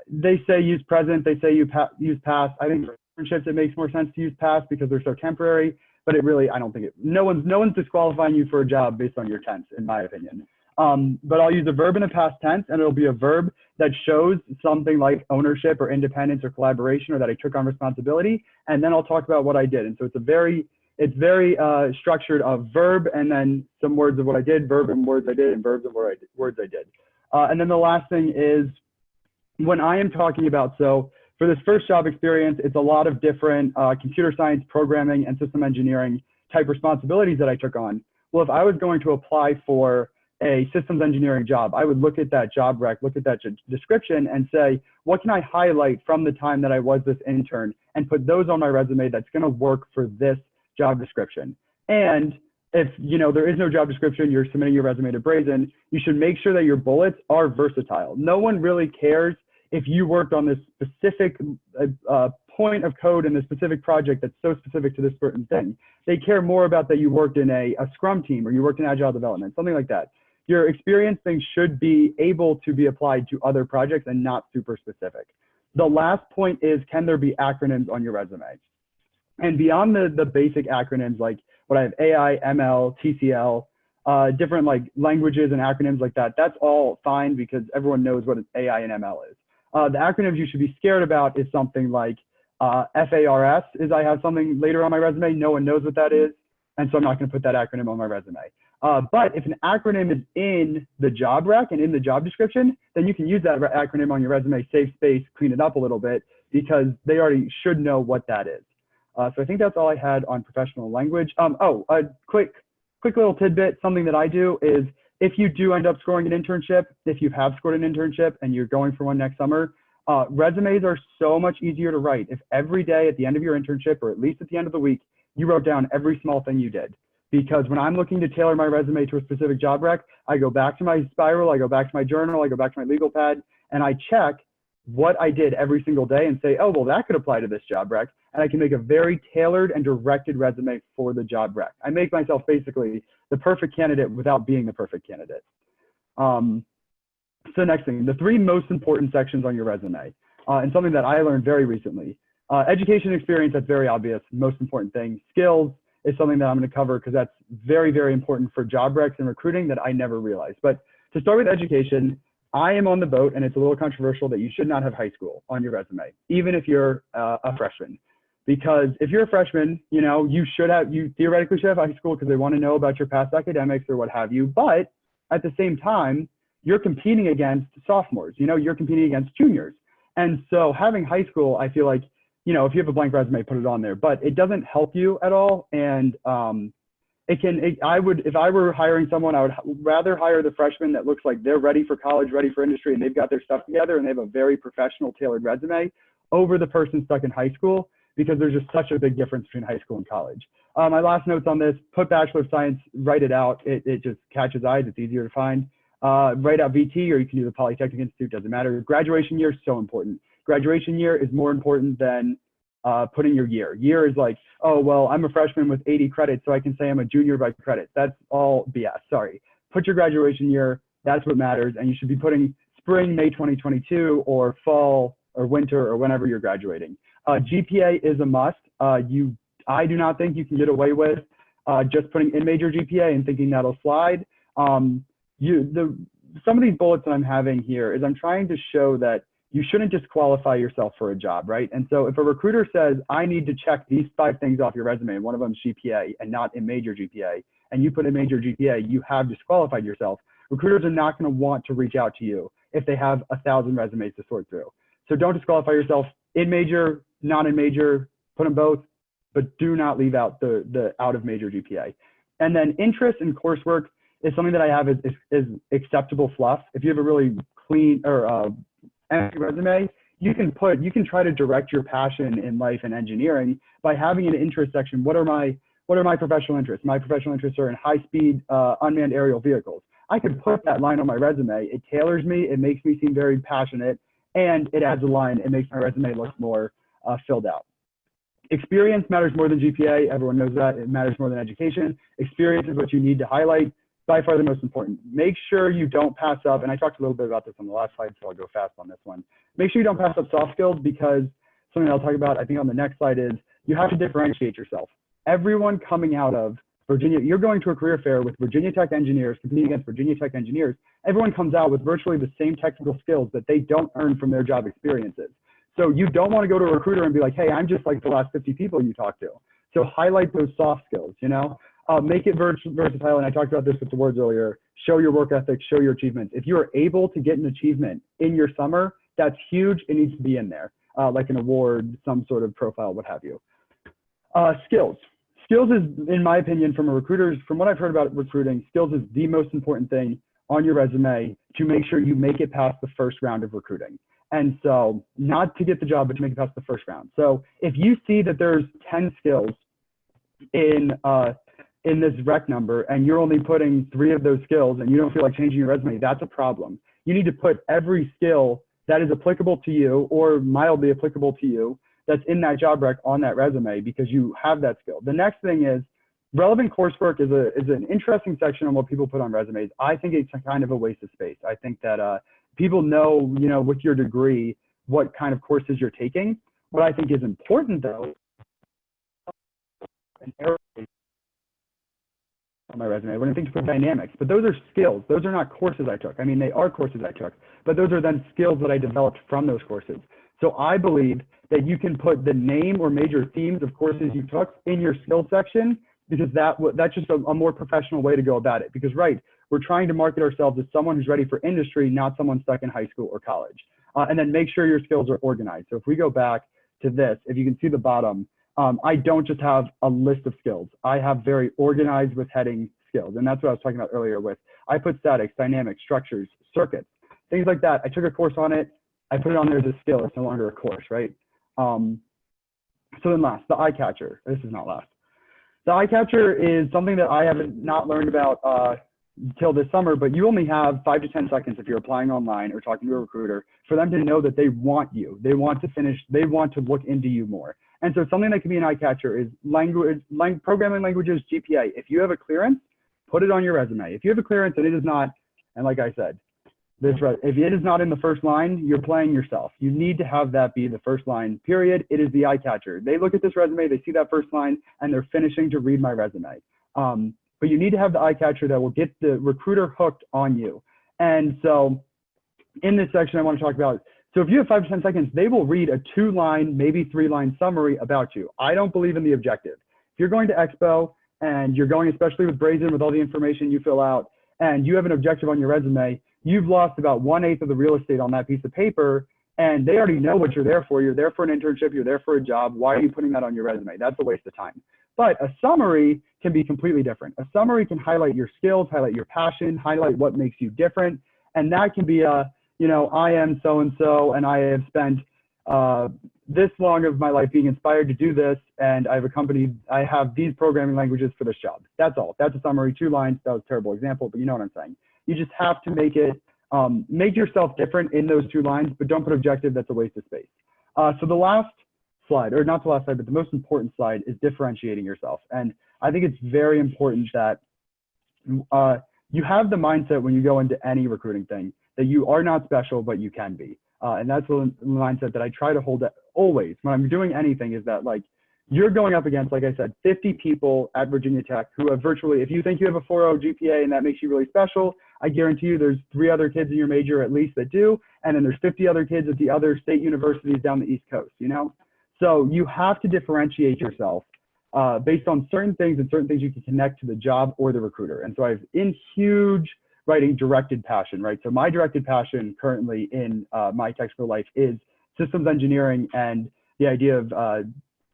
They say use present, they say use past. I think for internships, it makes more sense to use past because they're so temporary, but it really, I don't think it, no one's disqualifying you for a job based on your tense, in my opinion. But I'll use a verb in a past tense, and it'll be a verb that shows something like ownership or independence or collaboration, or that I took on responsibility. And then I'll talk about what I did. And so it's very structured of verb and then some words of what I did, verb and words I did, and verbs and words I did. And then the last thing is when I am talking about, so for this first job experience, it's a lot of different computer science, programming, and system engineering type responsibilities that I took on. Well, if I was going to apply for a systems engineering job, I would look at that job rec, look at that description and say, what can I highlight from the time that I was this intern and put those on my resume that's going to work for this job description. And if there is no job description, you're submitting your resume to BRAZEN, you should make sure that your bullets are versatile. No one really cares if you worked on this specific point of code in this specific project that's so specific to this certain thing. They care more about that you worked in a Scrum team or you worked in agile development, something like that. Your experience thing should be able to be applied to other projects and not super specific. The last point is, can there be acronyms on your resume? And beyond the basic acronyms, like what I have, AI, ML, TCL, different like languages and acronyms like that, that's all fine because everyone knows what AI and ML is. The acronyms you should be scared about is something like FARS, is I have something later on my resume, no one knows what that is, and so I'm not going to put that acronym on my resume. But if an acronym is in the job rec and in the job description, then you can use that acronym on your resume, save space, clean it up a little bit, because they already should know what that is. So I think that's all I had on professional language. A quick little tidbit, something that I do is, if you do end up scoring an internship, if you have scored an internship and you're going for one next summer, resumes are so much easier to write if every day at the end of your internship, or at least at the end of the week, you wrote down every small thing you did. Because when I'm looking to tailor my resume to a specific job rec, I go back to my spiral, I go back to my journal, I go back to my legal pad, and I check what I did every single day and say, oh, well, that could apply to this job rec. And I can make a very tailored and directed resume for the job rec. I make myself basically the perfect candidate without being the perfect candidate. So next thing, the 3 most important sections on your resume, and something that I learned very recently. Education experience, that's very obvious, most important thing. Skills is something that I'm going to cover because that's very, very important for job recs and recruiting that I never realized. But to start with education, I am on the boat, and it's a little controversial, that you should not have high school on your resume, even if you're a freshman. Because if you're a freshman, you theoretically should have high school because they want to know about your past academics or what have you. But at the same time, you're competing against sophomores, you're competing against juniors. And so having high school, I feel like, if you have a blank resume, put it on there, but it doesn't help you at all. And if I were hiring someone, I would rather hire the freshman that looks like they're ready for college, ready for industry, and they've got their stuff together and they have a very professional, tailored resume, over the person stuck in high school, because there's just such a big difference between high school and college. My last notes on this, put Bachelor of Science, write it out. It just catches eyes, it's easier to find. Write out VT, or you can do the Polytechnic Institute, doesn't matter. Graduation year is so important. Graduation year is more important than putting your year. Year is like, oh, well, I'm a freshman with 80 credits, so I can say I'm a junior by credits. That's all BS, sorry. Put your graduation year, that's what matters, and you should be putting spring, May 2022, or fall, or winter, or whenever you're graduating. GPA is a must. I do not think you can get away with just putting in major GPA and thinking that'll slide. Some of these bullets that I'm having here is I'm trying to show that you shouldn't disqualify yourself for a job, right? And so if a recruiter says, I need to check these 5 things off your resume, and one of them is GPA and not a major GPA, and you put a major GPA, you have disqualified yourself. Recruiters are not going to want to reach out to you if they have 1,000 resumes to sort through. So don't disqualify yourself in major, not in major, put them both, but do not leave out the out of major GPA. And then interest in coursework is something that I have is acceptable fluff. If you have a really clean or empty resume, you can try to direct your passion in life and engineering by having an interest section. What are my professional interests? My professional interests are in high-speed unmanned aerial vehicles. I can put that line on my resume. It tailors me. It makes me seem very passionate, and it adds a line. It makes my resume look more filled out. Experience matters more than GPA. Everyone knows that. It matters more than education. Experience is what you need to highlight. By far the most important. Make sure you don't pass up, and I talked a little bit about this on the last slide, so I'll go fast on this one. Make sure you don't pass up soft skills, because something I'll talk about, I think on the next slide, is you have to differentiate yourself. Everyone coming out of Virginia, you're going to a career fair with Virginia Tech engineers, competing against Virginia Tech engineers. Everyone comes out with virtually the same technical skills that they don't earn from their job experiences. So you don't want to go to a recruiter and be like, hey, I'm just like the last 50 people you talk to. So highlight those soft skills, you know? Make it versatile, and I talked about this with the words earlier. Show your work ethic, show your achievements. If you are able to get an achievement in your summer, that's huge. It needs to be in there, like an award, some sort of profile, what have you. Skills. Skills is, in my opinion, from what I've heard about recruiting, skills is the most important thing on your resume to make sure you make it past the first round of recruiting. And so, not to get the job, but to make it past the first round. So if you see that there's 10 skills in this rec number, and you're only putting 3 of those skills, and you don't feel like changing your resume, that's a problem. You need to put every skill that is applicable to you or mildly applicable to you that's in that job rec on that resume, because you have that skill. The next thing is relevant coursework is an interesting section on what people put on resumes. I think it's kind of a waste of space. I think that people know, you know, with your degree, what kind of courses you're taking. What I think is important though, on my resume, we're going to think of dynamics, but those are skills. Those are not courses I took. I mean, they are courses I took, but those are then skills that I developed from those courses. So I believe that you can put the name or major themes of courses you took in your skills section, because that's just a more professional way to go about it. Because we're trying to market ourselves as someone who's ready for industry, not someone stuck in high school or college. And then make sure your skills are organized. So if we go back to this, if you can see the bottom, I don't just have a list of skills. I have very organized with heading skills. And that's what I was talking about earlier with, I put statics, dynamics, structures, circuits, things like that. I took a course on it. I put it on there as a skill. It's no longer a course, right? So then last, the Eyecatcher. This is not last. The Eyecatcher is something that I haven't not learned about till this summer, but you only have 5 to 10 seconds if you're applying online or talking to a recruiter for them to know that they want you. They want to finish, they want to look into you more. And so something that can be an Eyecatcher is programming languages, GPA. If you have a clearance, put it on your resume. If you have a clearance and it is not, and like I said, if it is not in the first line, you're playing yourself. You need to have that be the first line, period. It is the Eyecatcher. They look at this resume, they see that first line, and they're finishing to read my resume. But you need to have the Eyecatcher that will get the recruiter hooked on you. And so in this section, I want to talk about, so if you have 5 to 10 seconds, they will read a 2-line, maybe 3-line summary about you. I don't believe in the objective. If you're going to Expo and you're going, especially with BRAZEN, with all the information you fill out, and you have an objective on your resume, you've lost about 1/8 of the real estate on that piece of paper, and they already know what you're there for. You're there for an internship, you're there for a job. Why are you putting that on your resume? That's a waste of time. But a summary can be completely different. A summary can highlight your skills, highlight your passion, highlight what makes you different. And that can be you know, I am so-and-so, and I have spent this long of my life being inspired to do this, and I have these programming languages for this job. That's all. That's a summary, 2 lines. That was a terrible example, but you know what I'm saying. You just have to make it, make yourself different in those 2 lines, but don't put objective. That's a waste of space. So the last slide, or not the last slide, but the most important slide is differentiating yourself. And I think it's very important that you have the mindset when you go into any recruiting thing that you are not special, but you can be. And that's the mindset that I try to hold always when I'm doing anything, is that like, you're going up against, like I said, 50 people at Virginia Tech who have virtually, if you think you have a 4.0 GPA and that makes you really special, I guarantee you there's 3 other kids in your major at least that do, and then there's 50 other kids at the other state universities down the East Coast, you know? So you have to differentiate yourself based on certain things, and certain things you can connect to the job or the recruiter. And so I've in huge writing directed passion, right? So my directed passion currently in my textbook life is systems engineering and the idea of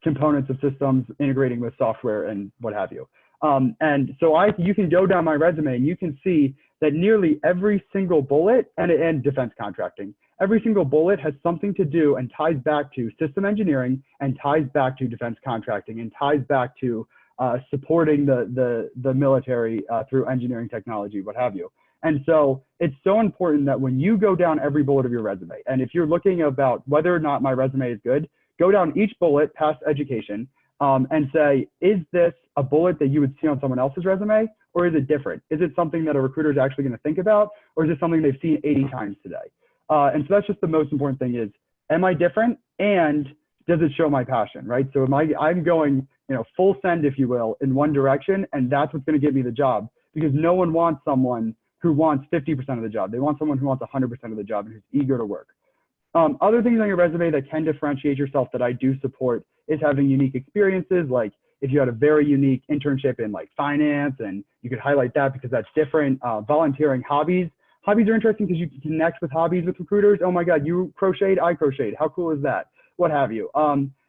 components of systems integrating with software and what have you. And so you can go down my resume and you can see that nearly every single bullet, and defense contracting, every single bullet has something to do and ties back to system engineering and ties back to defense contracting and ties back to supporting the military through engineering, technology, what have you. And so it's so important that when you go down every bullet of your resume, and if you're looking about whether or not my resume is good, go down each bullet past education and say, is this a bullet that you would see on someone else's resume, or is it different? Is it something that a recruiter is actually going to think about, or is it something they've seen 80 times today? And so that's just the most important thing is, am I different, and does it show my passion, right? So I'm going, full send, if you will, in one direction, and that's what's going to get me the job, because no one wants someone who wants 50% of the job. They want someone who wants 100% of the job and who's eager to work. Other things on your resume that can differentiate yourself that I do support is having unique experiences. Like if you had a very unique internship in like finance, and you could highlight that because that's different. Volunteering, hobbies. Hobbies are interesting because you can connect with hobbies with recruiters. Oh my God, you crocheted, I crocheted. How cool is that? What have you.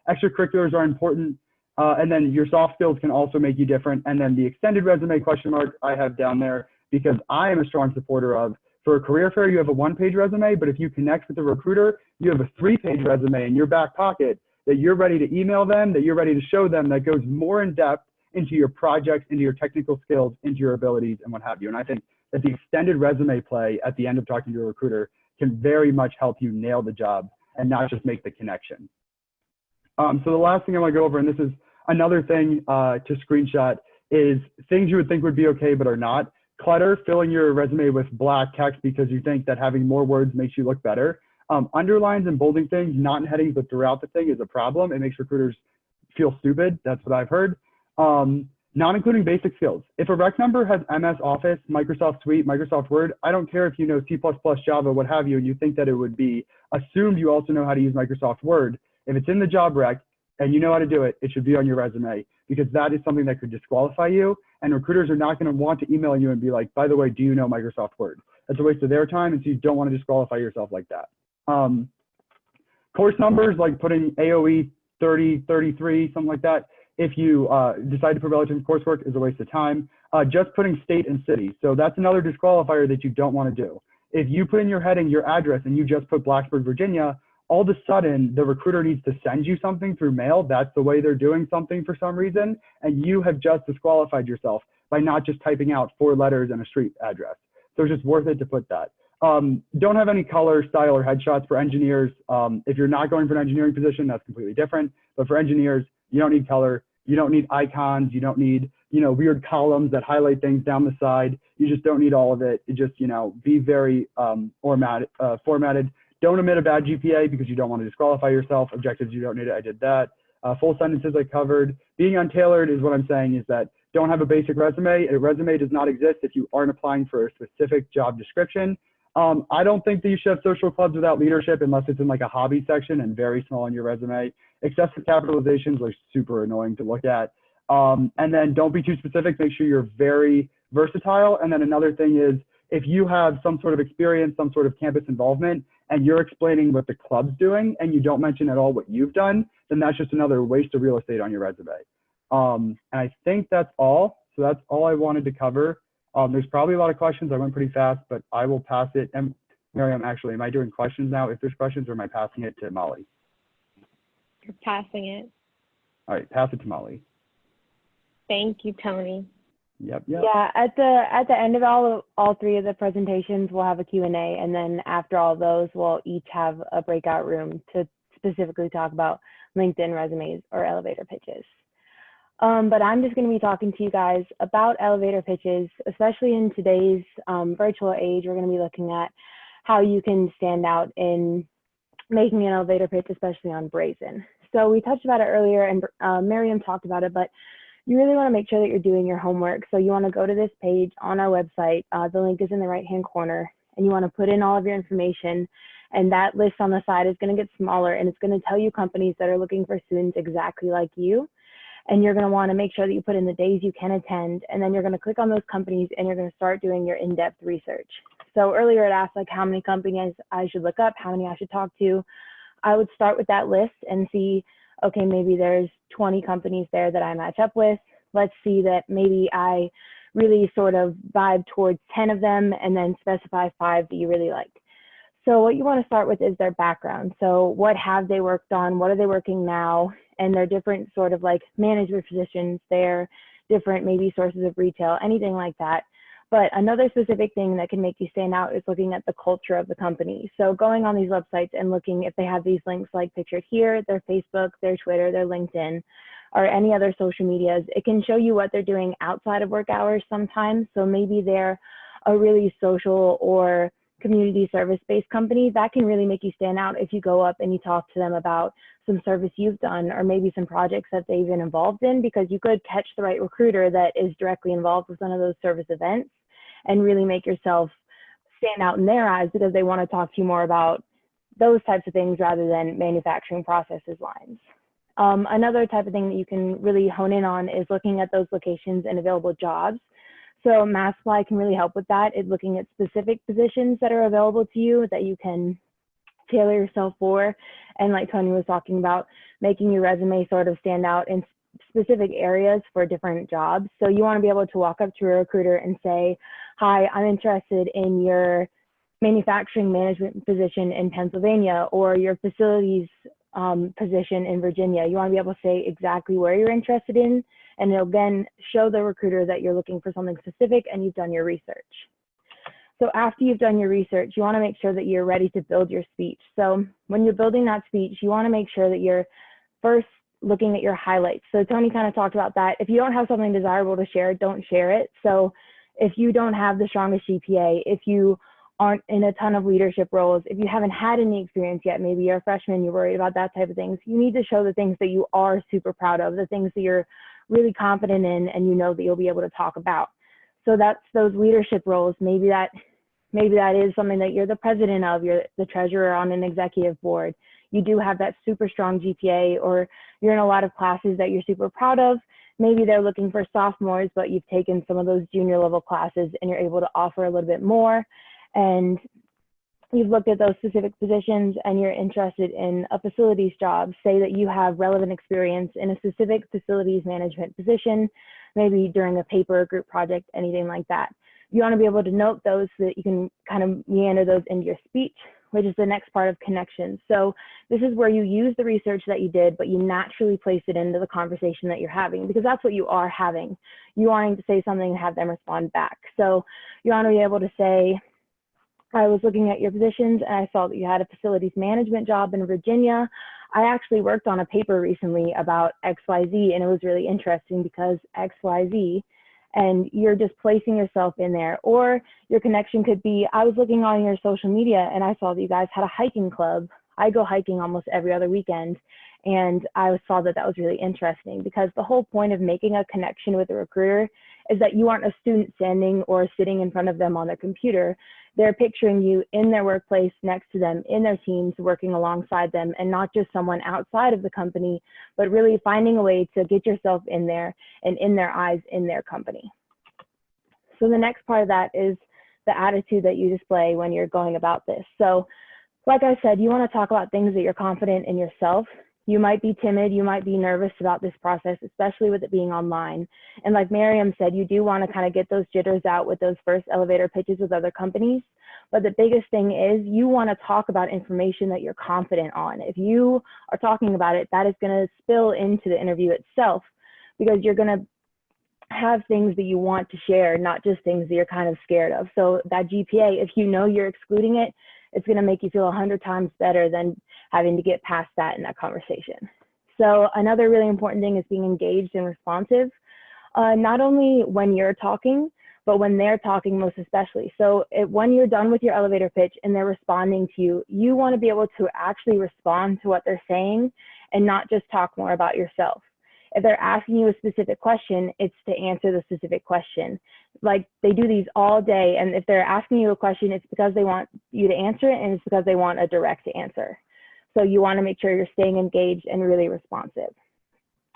Extracurriculars are important. And then your soft skills can also make you different. And then the extended resume question mark I have down there, because I am a strong supporter of, for a career fair, you have a one-page resume, but if you connect with the recruiter, you have a three-page resume in your back pocket that you're ready to email them, that you're ready to show them, that goes more in depth into your projects, into your technical skills, into your abilities, and what have you. And I think that the extended resume play at the end of talking to a recruiter can very much help you nail the job and not just make the connection. So the last thing I want to go over, and this is another thing to screenshot, is things you would think would be okay but are not. Clutter, filling your resume with black text because you think that having more words makes you look better. Underlines and bolding things, not in headings but throughout the thing, is a problem. It makes recruiters feel stupid. That's what I've heard. Not including basic skills. If a rec number has MS Office, Microsoft Suite, Microsoft Word, I don't care if you know C++, Java, what have you, and you think that it would be assumed you also know how to use Microsoft Word. If it's in the job rec and you know how to do it, it should be on your resume, because that is something that could disqualify you. And recruiters are not going to want to email you and be like, by the way, do you know Microsoft Word? That's a waste of their time, and so you don't want to disqualify yourself like that. Course numbers, like putting AOE 30, 33, something like that, if you decide to put relative coursework, is a waste of time. Just putting state and city. So that's another disqualifier that you don't want to do. If you put in your heading, your address, and you just put Blacksburg, Virginia, all of a sudden the recruiter needs to send you something through mail. That's the way they're doing something for some reason. And you have just disqualified yourself by not just typing out 4 letters and a street address. So it's just worth it to put that. Don't have any color, style, or headshots for engineers. If you're not going for an engineering position, that's completely different. But for engineers, you don't need color. You don't need icons. You don't need, weird columns that highlight things down the side. You just don't need all of it. It just, be very formatted. Don't omit a bad GPA because you don't want to disqualify yourself. Objectives, you don't need it. I did that. Full sentences I covered. Being untailored is what I'm saying is that don't have a basic resume. A resume does not exist if you aren't applying for a specific job description. I don't think that you should have social clubs without leadership unless it's in like a hobby section and very small on your resume. Excessive capitalizations are super annoying to look at. And then don't be too specific. Make sure you're very versatile. And then another thing is, if you have some sort of experience, some sort of campus involvement, and you're explaining what the club's doing and you don't mention at all what you've done, then that's just another waste of real estate on your resume. And I think that's all. So that's all I wanted to cover. There's probably a lot of questions. I went pretty fast, but I will pass it. And Miriam, actually, am I doing questions now? If there's questions, or am I passing it to Molly? You're passing it. All right, pass it to Molly. Thank you, Tony. Yep. Yeah, at the end of all 3 of the presentations, we'll have a Q&A, and then after all those, we'll each have a breakout room to specifically talk about LinkedIn resumes or elevator pitches. But I'm just going to be talking to you guys about elevator pitches, especially in today's virtual age. We're going to be looking at how you can stand out in making an elevator pitch, especially on BRAZEN. So we touched about it earlier, and Miriam talked about it, but you really want to make sure that you're doing your homework. So you want to go to this page on our website. The link is in the right-hand corner, and you want to put in all of your information. And that list on the side is going to get smaller, and it's going to tell you companies that are looking for students exactly like you. And you're going to want to make sure that you put in the days you can attend, and then you're going to click on those companies and you're going to start doing your in-depth research. So earlier it asked like how many companies I should look up, how many I should talk to. I would start with that list and see, okay, maybe there's 20 companies there that I match up with. let's see that maybe I really sort of vibe towards 10 of them and then specify 5 that you really like. So what you want to start with is their background. So what have they worked on? What are they working now? And their different sort of like management positions, their different maybe sources of retail, anything like that. But another specific thing that can make you stand out is looking at the culture of the company. So going on these websites and looking if they have these links like pictured here, their Facebook, their Twitter, their LinkedIn, or any other social medias, it can show you what they're doing outside of work hours sometimes. So maybe they're a really social or community service-based company. That can really make you stand out if you go up and you talk to them about some service you've done or maybe some projects that they've been involved in, because you could catch the right recruiter that is directly involved with one of those service events and really make yourself stand out in their eyes because they want to talk to you more about those types of things rather than manufacturing processes lines. Another type of thing that you can really hone in on is looking at those locations and available jobs. So MassApply can really help with that. It's looking at specific positions that are available to you that you can tailor yourself for. And like Tony was talking about, making your resume sort of stand out in specific areas for different jobs. So you want to be able to walk up to a recruiter and say, hi, I'm interested in your manufacturing management position in Pennsylvania or your facilities position in Virginia. You want to be able to say exactly where you're interested in, and it'll then show the recruiter that you're looking for something specific and you've done your research. So after you've done your research, you want to make sure that you're ready to build your speech. So when you're building that speech, you want to make sure that you're first looking at your highlights. So Tony kind of talked about that. If you don't have something desirable to share, don't share it. So if you don't have the strongest GPA, if you aren't in a ton of leadership roles, if you haven't had any experience yet, maybe you're a freshman, you're worried about that type of things, you need to show the things that you are super proud of, the things that you're really confident in and you know that you'll be able to talk about. So that's those leadership roles. Maybe that is something that you're the president of, you're the treasurer on an executive board, you do have that super strong GPA, or you're in a lot of classes that you're super proud of. Maybe they're looking for sophomores, but you've taken some of those junior level classes and you're able to offer a little bit more. And you've looked at those specific positions and you're interested in a facilities job. Say that you have relevant experience in a specific facilities management position, maybe during a paper or group project, anything like that. You want to be able to note those so that you can kind of meander those into your speech, which is the next part of connections. So this is where you use the research that you did, but you naturally place it into the conversation that you're having, because that's what you are having. You wanting to say something and have them respond back. So you want to be able to say, I was looking at your positions and I saw that you had a facilities management job in Virginia. I actually worked on a paper recently about XYZ and it was really interesting because XYZ, and you're just placing yourself in there. Or your connection could be, I was looking on your social media and I saw that you guys had a hiking club. I go hiking almost every other weekend. And I saw that that was really interesting, because the whole point of making a connection with a recruiter is that you aren't a student standing or sitting in front of them on their computer. They're picturing you in their workplace, next to them, in their teams, working alongside them, and not just someone outside of the company, but really finding a way to get yourself in there and in their eyes, in their company. So the next part of that is the attitude that you display when you're going about this. So like I said, you want to talk about things that you're confident in yourself. You might be timid, you might be nervous about this process, especially with it being online. And like Miriam said, you do want to kind of get those jitters out with those first elevator pitches with other companies. But the biggest thing is you want to talk about information that you're confident on. If you are talking about it, that is going to spill into the interview itself, because you're going to have things that you want to share, not just things that you're kind of scared of. So that GPA, if you know you're excluding it, it's going to make you feel 100 times better than having to get past that in that conversation. So another really important thing is being engaged and responsive, not only when you're talking, but when they're talking most especially. So when you're done with your elevator pitch and they're responding to you, you want to be able to actually respond to what they're saying and not just talk more about yourself. If they're asking you a specific question, it's to answer the specific question. Like they do these all day, and if they're asking you a question, it's because they want you to answer it, and it's because they want a direct answer. So you want to make sure you're staying engaged and really responsive.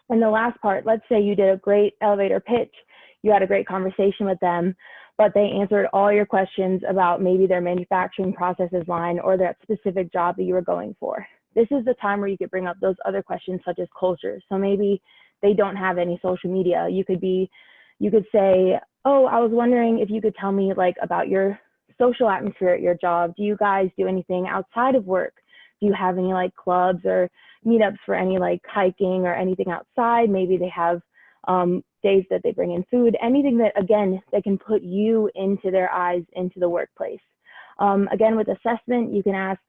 And the last part, let's say you did a great elevator pitch, you had a great conversation with them, but they answered all your questions about maybe their manufacturing processes line or that specific job that you were going for. This is the time where you could bring up those other questions such as culture. So maybe they don't have any social media. You could say, oh, I was wondering if you could tell me like about your social atmosphere at your job. Do you guys do anything outside of work? Do you have any like clubs or meetups for any like hiking or anything outside? Maybe they have days that they bring in food, anything that, again, that can put you into their eyes, into the workplace. Again, with assessment, you can ask,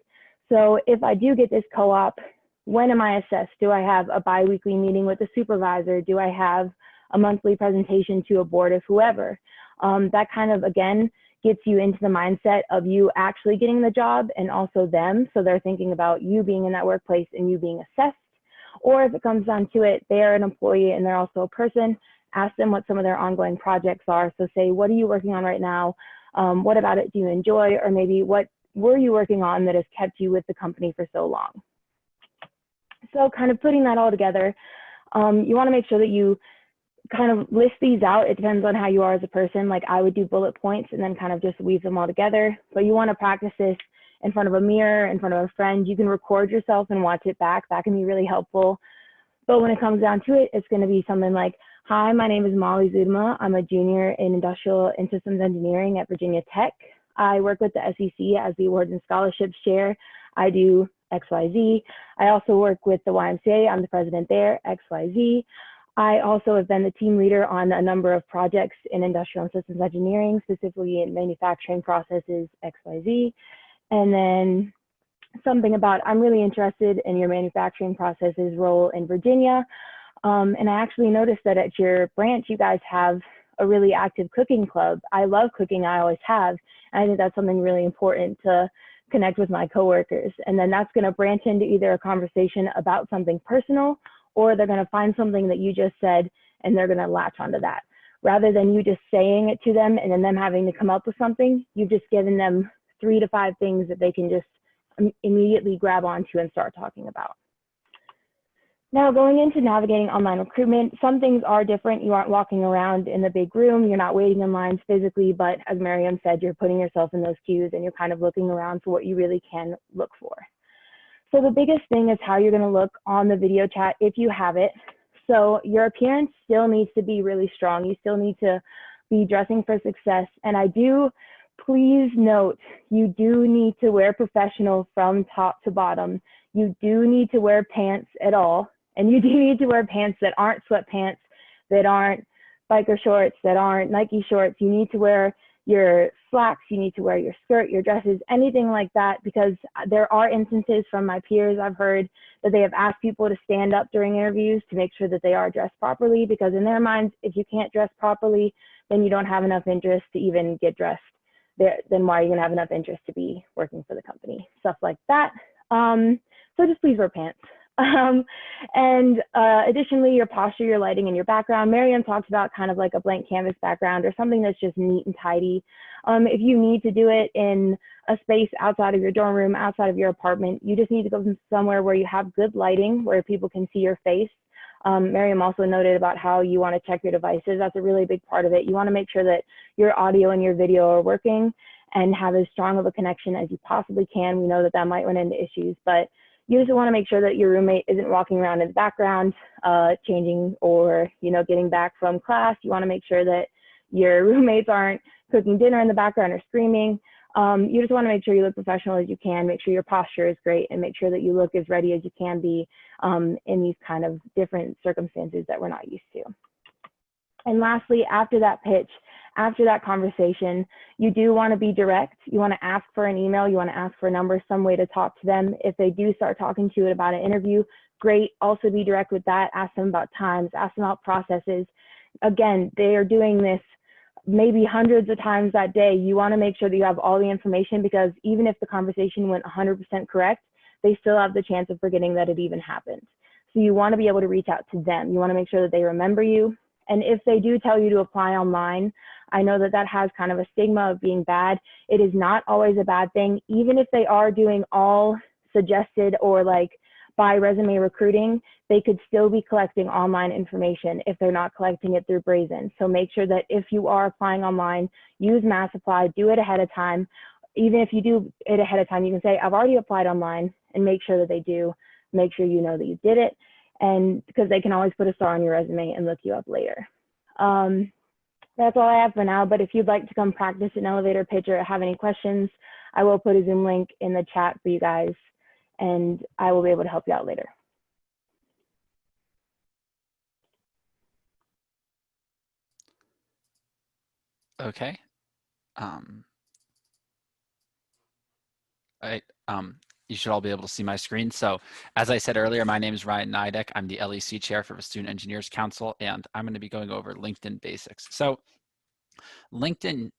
so if I do get this co-op, when am I assessed? Do I have a bi-weekly meeting with the supervisor? Do I have a monthly presentation to a board of whoever? That kind of, again, gets you into the mindset of you actually getting the job and also them. So they're thinking about you being in that workplace and you being assessed. Or if it comes down to it, they're an employee and they're also a person, ask them what some of their ongoing projects are. So say, what are you working on right now? What about it do you enjoy? Or maybe what were you working on that has kept you with the company for so long? So kind of putting that all together, you want to make sure that you kind of list these out. It depends on how you are as a person. Like I would do bullet points and then kind of just weave them all together. But you want to practice this in front of a mirror, in front of a friend. You can record yourself and watch it back. That can be really helpful. But when it comes down to it, it's going to be something like, hi, my name is Molly Zudema. I'm a junior in Industrial and Systems Engineering at Virginia Tech. I work with the SEC as the Awards and Scholarships Chair. I do XYZ. I also work with the YMCA. I'm the president there, XYZ. I also have been the team leader on a number of projects in Industrial and Systems Engineering, specifically in manufacturing processes, XYZ. And then something about, I'm really interested in your manufacturing processes role in Virginia. And I actually noticed that at your branch, you guys have a really active cooking club. I love cooking, I always have. And I think that's something really important to connect with my coworkers. And then that's gonna branch into either a conversation about something personal, or they're gonna find something that you just said and they're gonna latch onto that. Rather than you just saying it to them and then them having to come up with something, you've just given them 3 to 5 things that they can just immediately grab onto and start talking about. Now, going into navigating online recruitment, some things are different. You aren't walking around in the big room, you're not waiting in lines physically, but as Miriam said, you're putting yourself in those queues and you're kind of looking around for what you really can look for. So the biggest thing is how you're gonna look on the video chat if you have it. So your appearance still needs to be really strong. You still need to be dressing for success. And please note, you do need to wear professional from top to bottom. You do need to wear pants at all. And you do need to wear pants that aren't sweatpants, that aren't biker shorts, that aren't Nike shorts. You need to wear your slacks, you need to wear your skirt, your dresses, anything like that, because there are instances from my peers I've heard that they have asked people to stand up during interviews to make sure that they are dressed properly, because in their minds, if you can't dress properly, then you don't have enough interest to even get dressed. Then why are you gonna have enough interest to be working for the company? Stuff like that. So just please wear pants. Additionally, your posture, your lighting, and your background. Miriam talked about kind of like a blank canvas background or something that's just neat and tidy. If you need to do it in a space outside of your dorm room, outside of your apartment, you just need to go somewhere where you have good lighting, where people can see your face. Miriam also noted about how you want to check your devices. That's a really big part of it. You want to make sure that your audio and your video are working and have as strong of a connection as you possibly can. We know that that might run into issues, but you just want to make sure that your roommate isn't walking around in the background, changing or, getting back from class. You want to make sure that your roommates aren't cooking dinner in the background or screaming. You just want to make sure you look professional as you can, make sure your posture is great, and make sure that you look as ready as you can be in these kind of different circumstances that we're not used to. And lastly, after that pitch, after that conversation, you do want to be direct. You want to ask for an email, you want to ask for a number, some way to talk to them. If they do start talking to you about an interview, great. Also be direct with that. Ask them about times, ask them about processes. Again, they are doing this maybe hundreds of times that day. You want to make sure that you have all the information, because even if the conversation went 100% correct, they still have the chance of forgetting that it even happened. So you want to be able to reach out to them. You want to make sure that they remember you. And if they do tell you to apply online, I know that that has kind of a stigma of being bad. It is not always a bad thing. Even if they are doing all suggested or like by resume recruiting, they could still be collecting online information if they're not collecting it through BRAZEN. So make sure that if you are applying online, use MassApply, do it ahead of time. Even if you do it ahead of time, you can say, I've already applied online, and make sure that they do. Make sure you know that you did it. and because they can always put a star on your resume and look you up later. That's all I have for now, but if you'd like to come practice an elevator pitch or have any questions, I will put a Zoom link in the chat for you guys, and I will be able to help you out later. Okay. You should all be able to see my screen. So as I said earlier, my name is Ryan Nidek. I'm the LEC chair for the Student Engineers Council, and I'm going to be going over LinkedIn basics. So LinkedIn,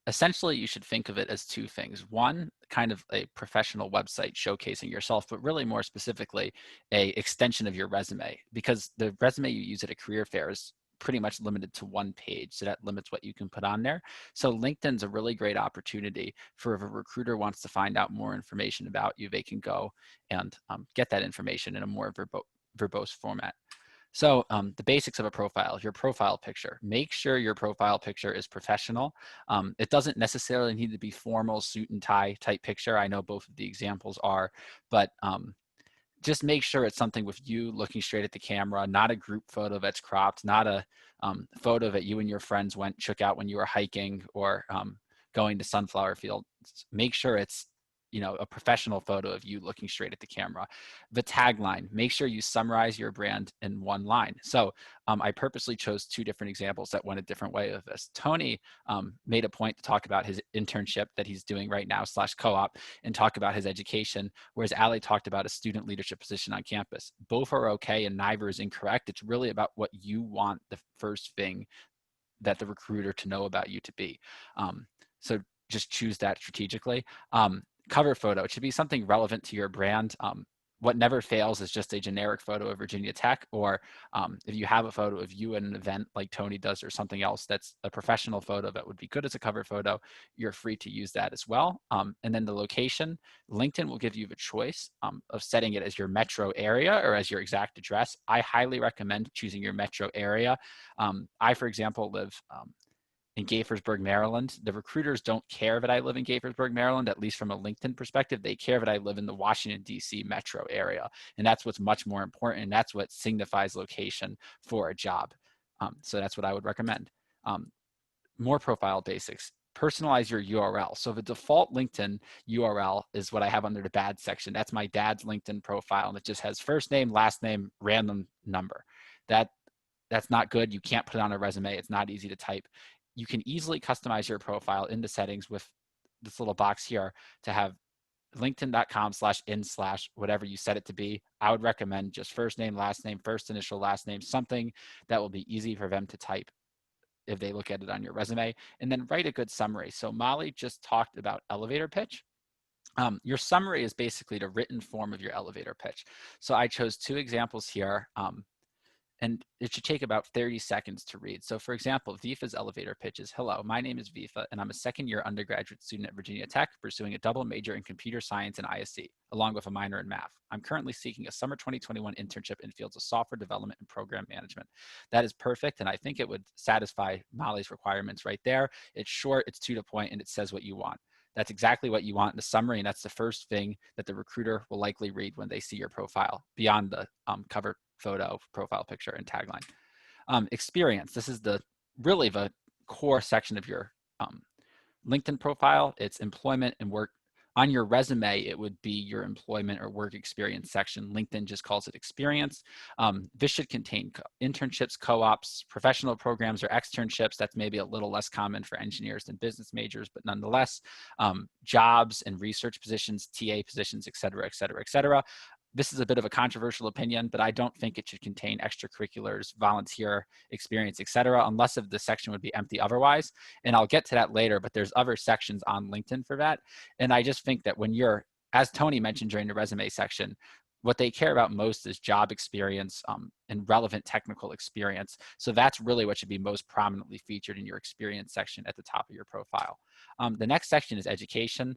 essentially you should think of it as two things. One, kind of a professional website showcasing yourself, but really more specifically, a extension of your resume, because the resume you use at a career fair is pretty much limited to one page. So that limits what you can put on there. So LinkedIn's a really great opportunity for if a recruiter wants to find out more information about you, they can go and get that information in a more verbose format. So the basics of a profile, your profile picture. Make sure your profile picture is professional. It doesn't necessarily need to be formal suit and tie type picture. I know both of the examples are, but just make sure it's something with you looking straight at the camera, not a group photo that's cropped, not a photo that you and your friends took out when you were hiking or going to sunflower fields. Make sure it's, you know, a professional photo of you looking straight at the camera. The tagline, make sure you summarize your brand in one line. So I purposely chose two different examples that went a different way of this. Tony made a point to talk about his internship that he's doing right now / co-op and talk about his education, whereas Ali talked about a student leadership position on campus. Both are okay and neither is incorrect. It's really about what you want the first thing that the recruiter to know about you to be. So just choose that strategically. Cover photo, it should be something relevant to your brand. What never fails is just a generic photo of Virginia Tech, or if you have a photo of you at an event like Tony does or something else that's a professional photo that would be good as a cover photo, you're free to use that as well. And then the location, LinkedIn will give you the choice of setting it as your metro area or as your exact address. I highly recommend choosing your metro area. I, for example, live in Gaithersburg, Maryland. The recruiters don't care that I live in Gaithersburg, Maryland, at least from a LinkedIn perspective. They care that I live in the Washington, D.C. metro area. And that's what's much more important. And that's what signifies location for a job. So that's what I would recommend. More profile basics. Personalize your URL. So the default LinkedIn URL is what I have under the bad section. That's my dad's LinkedIn profile. And it just has first name, last name, random number. That's not good. You can't put it on a resume. It's not easy to type. You can easily customize your profile in the settings with this little box here to have linkedin.com/in/ whatever you set it to be. I would recommend just first name, last name, first initial, last name, something that will be easy for them to type if they look at it on your resume, and then write a good summary. So Molly just talked about elevator pitch. Your summary is basically the written form of your elevator pitch. So I chose two examples here. And it should take about 30 seconds to read. So for example, Vifa's elevator pitch is, hello, my name is Vifa, and I'm a second-year undergraduate student at Virginia Tech pursuing a double major in computer science and ISC, along with a minor in math. I'm currently seeking a summer 2021 internship in fields of software development and program management. That is perfect, and I think it would satisfy Molly's requirements right there. It's short, it's to the point, and it says what you want. That's exactly what you want in the summary, and that's the first thing that the recruiter will likely read when they see your profile, beyond the cover photo, profile picture, and tagline. Experience, this is really the core section of your LinkedIn profile. It's employment and work. On your resume, it would be your employment or work experience section. LinkedIn just calls it experience. This should contain internships, co-ops, professional programs, or externships. That's maybe a little less common for engineers than business majors, but nonetheless, jobs and research positions, TA positions, et cetera, et cetera, et cetera. This is a bit of a controversial opinion, but I don't think it should contain extracurriculars, volunteer experience, et cetera, unless if the section would be empty otherwise. And I'll get to that later, but there's other sections on LinkedIn for that. And I just think that when you're, as Tony mentioned during the resume section, what they care about most is job experience and relevant technical experience. So that's really what should be most prominently featured in your experience section at the top of your profile. The next section is education.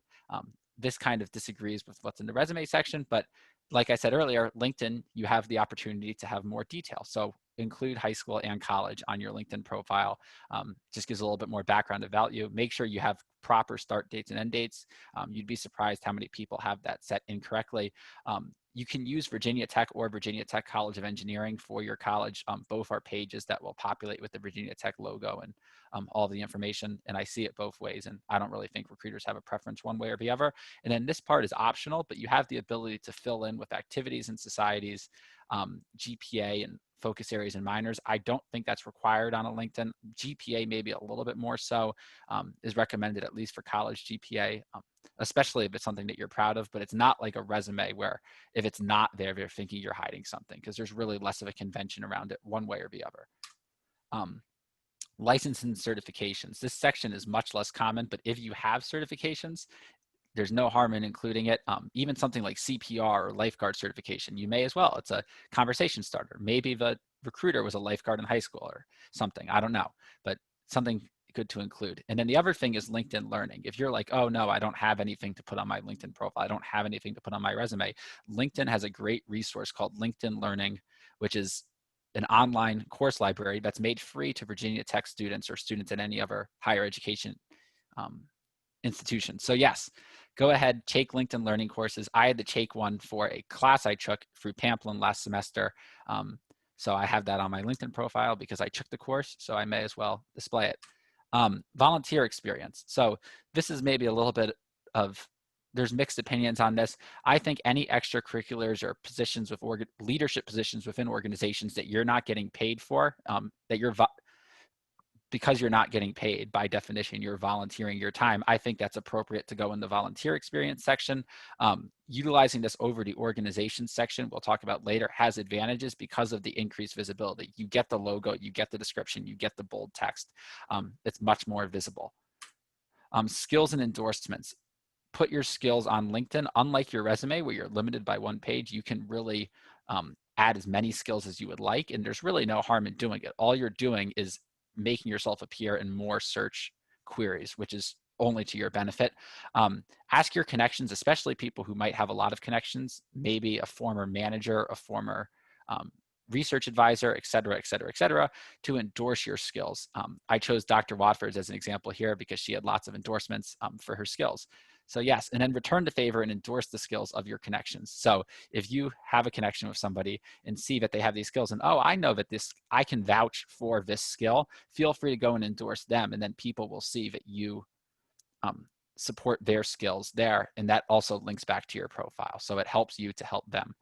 This kind of disagrees with what's in the resume section, but like I said earlier, LinkedIn, you have the opportunity to have more detail. So include high school and college on your LinkedIn profile. Just gives a little bit more background about you. Make sure you have proper start dates and end dates. You'd be surprised how many people have that set incorrectly. You can use Virginia Tech or Virginia Tech College of Engineering for your college. Both are pages that will populate with the Virginia Tech logo and all the information. And I see it both ways. And I don't really think recruiters have a preference one way or the other. And then this part is optional, but you have the ability to fill in with activities and societies, GPA and focus areas and minors. I don't think that's required on a LinkedIn. GPA maybe a little bit more so, is recommended at least for college GPA, especially if it's something that you're proud of, but it's not like a resume where if it's not there, they're thinking you're hiding something, because there's really less of a convention around it one way or the other. License and certifications. This section is much less common, but if you have certifications, there's no harm in including it. Even something like CPR or lifeguard certification, you may as well. It's a conversation starter. Maybe the recruiter was a lifeguard in high school or something. I don't know, but something good to include. And then the other thing is LinkedIn Learning. If you're like, oh no, I don't have anything to put on my LinkedIn profile, I don't have anything to put on my resume, LinkedIn has a great resource called LinkedIn Learning, which is an online course library that's made free to Virginia Tech students or students in any other higher education institution. So yes, go ahead, take LinkedIn Learning courses. I had to take one for a class I took through Pamplin last semester. So I have that on my LinkedIn profile because I took the course, so I may as well display it. Volunteer experience. So this is maybe a little bit of, there's mixed opinions on this. I think any extracurriculars or positions with leadership positions within organizations that you're not getting paid for, because you're not getting paid, by definition, you're volunteering your time. I think that's appropriate to go in the volunteer experience section. Utilizing this over the organization section, we'll talk about later, has advantages because of the increased visibility. You get the logo, you get the description, you get the bold text. It's much more visible. Skills and endorsements. Put your skills on LinkedIn. Unlike your resume where you're limited by one page, you can really add as many skills as you would like, and there's really no harm in doing it. All you're doing is making yourself appear in more search queries, which is only to your benefit. Ask your connections, especially people who might have a lot of connections, maybe a former manager, a former research advisor, et cetera, to endorse your skills. I chose Dr. Watford as an example here because she had lots of endorsements for her skills. So yes, and then return the favor and endorse the skills of your connections. So if you have a connection with somebody and see that they have these skills and, oh, I know that I can vouch for this skill, feel free to go and endorse them. And then people will see that you support their skills there. And that also links back to your profile. So it helps you to help them.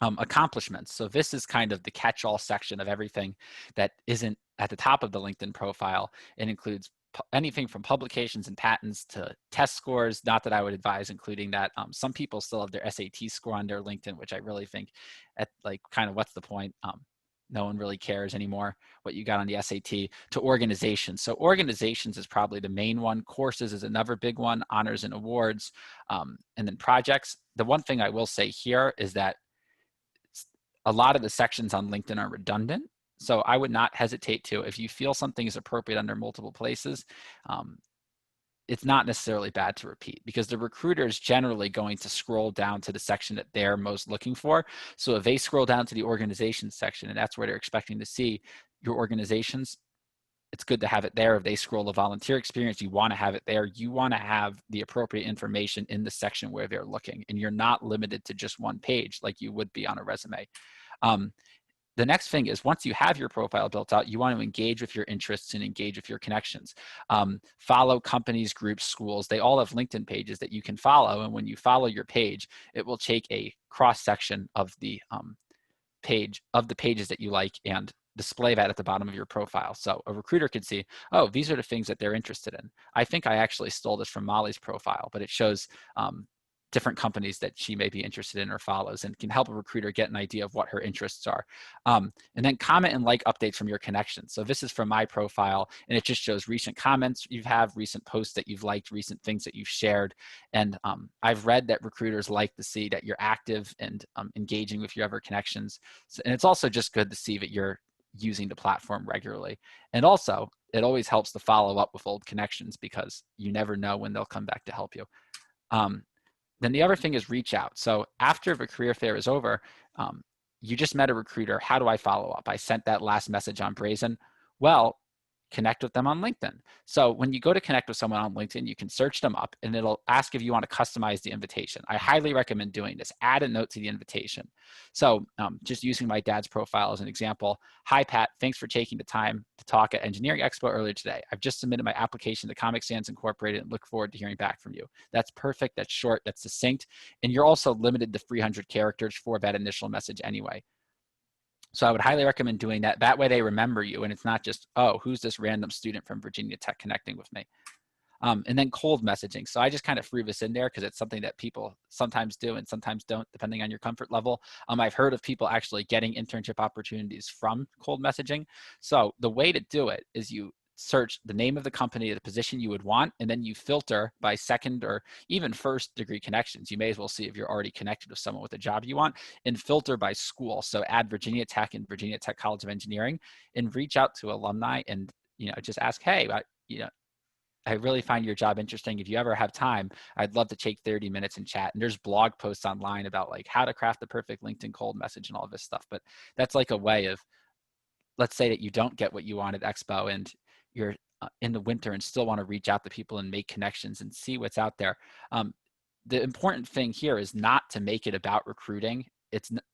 Accomplishments. So this is kind of the catch-all section of everything that isn't at the top of the LinkedIn profile. It includes anything from publications and patents to test scores. Not that I would advise including that. Some people still have their SAT score on their LinkedIn, which I really think at like kind of what's the point? No one really cares anymore what you got on the SAT. To organizations. So organizations is probably the main one. Courses is another big one. Honors and awards. And then projects. The one thing I will say here is that a lot of the sections on LinkedIn are redundant. So I would not hesitate to, if you feel something is appropriate under multiple places, it's not necessarily bad to repeat, because the recruiter is generally going to scroll down to the section that they're most looking for. So if they scroll down to the organization section and that's where they're expecting to see your organizations, it's good to have it there. If they scroll the volunteer experience, you want to have it there. You want to have the appropriate information in the section where they're looking, and you're not limited to just one page like you would be on a resume. The next thing is, once you have your profile built out, you want to engage with your interests and engage with your connections. Follow companies, groups, schools. They all have LinkedIn pages that you can follow. And when you follow your page, it will take a cross section of the pages that you like and display that at the bottom of your profile. So a recruiter could see, oh, these are the things that they're interested in. I think I actually stole this from Molly's profile, but it shows different companies that she may be interested in or follows, and can help a recruiter get an idea of what her interests are. And then comment and like updates from your connections. So this is from my profile, and it just shows recent comments you have, recent posts that you've liked, recent things that you've shared. And I've read that recruiters like to see that you're active and engaging with your other connections. So, and it's also just good to see that you're using the platform regularly. And also, it always helps to follow up with old connections, because you never know when they'll come back to help you. Then the other thing is reach out. So after the career fair is over, you just met a recruiter. How do I follow up? I sent that last message on BRAZEN. Well, connect with them on LinkedIn. So when you go to connect with someone on LinkedIn, you can search them up and it'll ask if you want to customize the invitation. I highly recommend doing this. Add a note to the invitation. So just using my dad's profile as an example. Hi, Pat. Thanks for taking the time to talk at Engineering Expo earlier today. I've just submitted my application to Comic Sans Incorporated and look forward to hearing back from you. That's perfect. That's short. That's succinct. And you're also limited to 300 characters for that initial message anyway. So I would highly recommend doing that. That way they remember you and it's not just, oh, who's this random student from Virginia Tech connecting with me? And then cold messaging. So I just kind of threw this in there because it's something that people sometimes do and sometimes don't, depending on your comfort level. I've heard of people actually getting internship opportunities from cold messaging. So the way to do it is you search the name of the company, the position you would want, and then you filter by second or even first degree connections. You may as well see if you're already connected with someone with a job you want, and filter by school. So add Virginia Tech and Virginia Tech College of Engineering and reach out to alumni and, just ask, hey, I really find your job interesting. If you ever have time, I'd love to take 30 minutes and chat. And there's blog posts online about like how to craft the perfect LinkedIn cold message and all this stuff. But that's like a way of, let's say that you don't get what you want at Expo and you're in the winter and still want to reach out to people and make connections and see what's out there. The important thing here is not to make it about recruiting.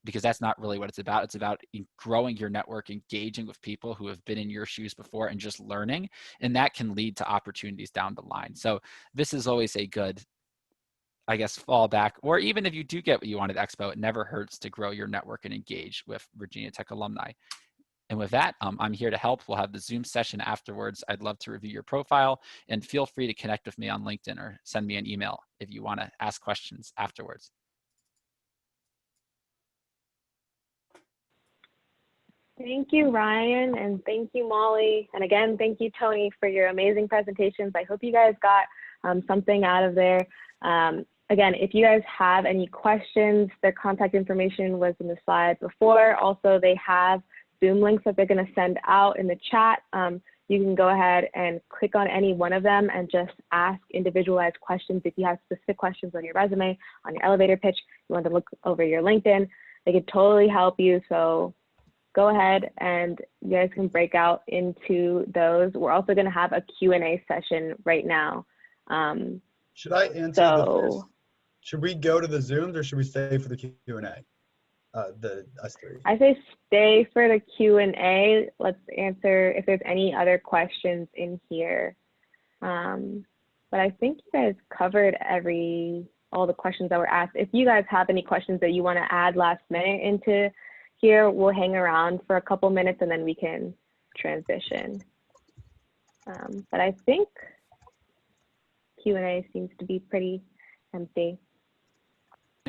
Because that's not really what it's about. It's about growing your network, engaging with people who have been in your shoes before and just learning. And that can lead to opportunities down the line. So this is always a good, I guess, fallback. Or even if you do get what you want at Expo, it never hurts to grow your network and engage with Virginia Tech alumni. And with that, I'm here to help. We'll have the Zoom session afterwards. I'd love to review your profile and feel free to connect with me on LinkedIn or send me an email if you want to ask questions afterwards. Thank you, Ryan, and thank you, Molly. And again, thank you, Tony, for your amazing presentations. I hope you guys got something out of there. Again, if you guys have any questions, their contact information was in the slide before. Also, they have Zoom links that they're going to send out in the chat. You can go ahead and click on any one of them and just ask individualized questions. If you have specific questions on your resume, on your elevator pitch, you want to look over your LinkedIn, they could totally help you. So go ahead and you guys can break out into those. We're also going to have a Q&A session right now. Should I answer the first? Should we go to the Zooms or should we stay for the Q&A? Us three. I say stay for the Q&A. Let's answer if there's any other questions in here. But I think you guys covered all the questions that were asked. If you guys have any questions that you want to add last minute into here, we'll hang around for a couple minutes and then we can transition. But I think Q&A seems to be pretty empty.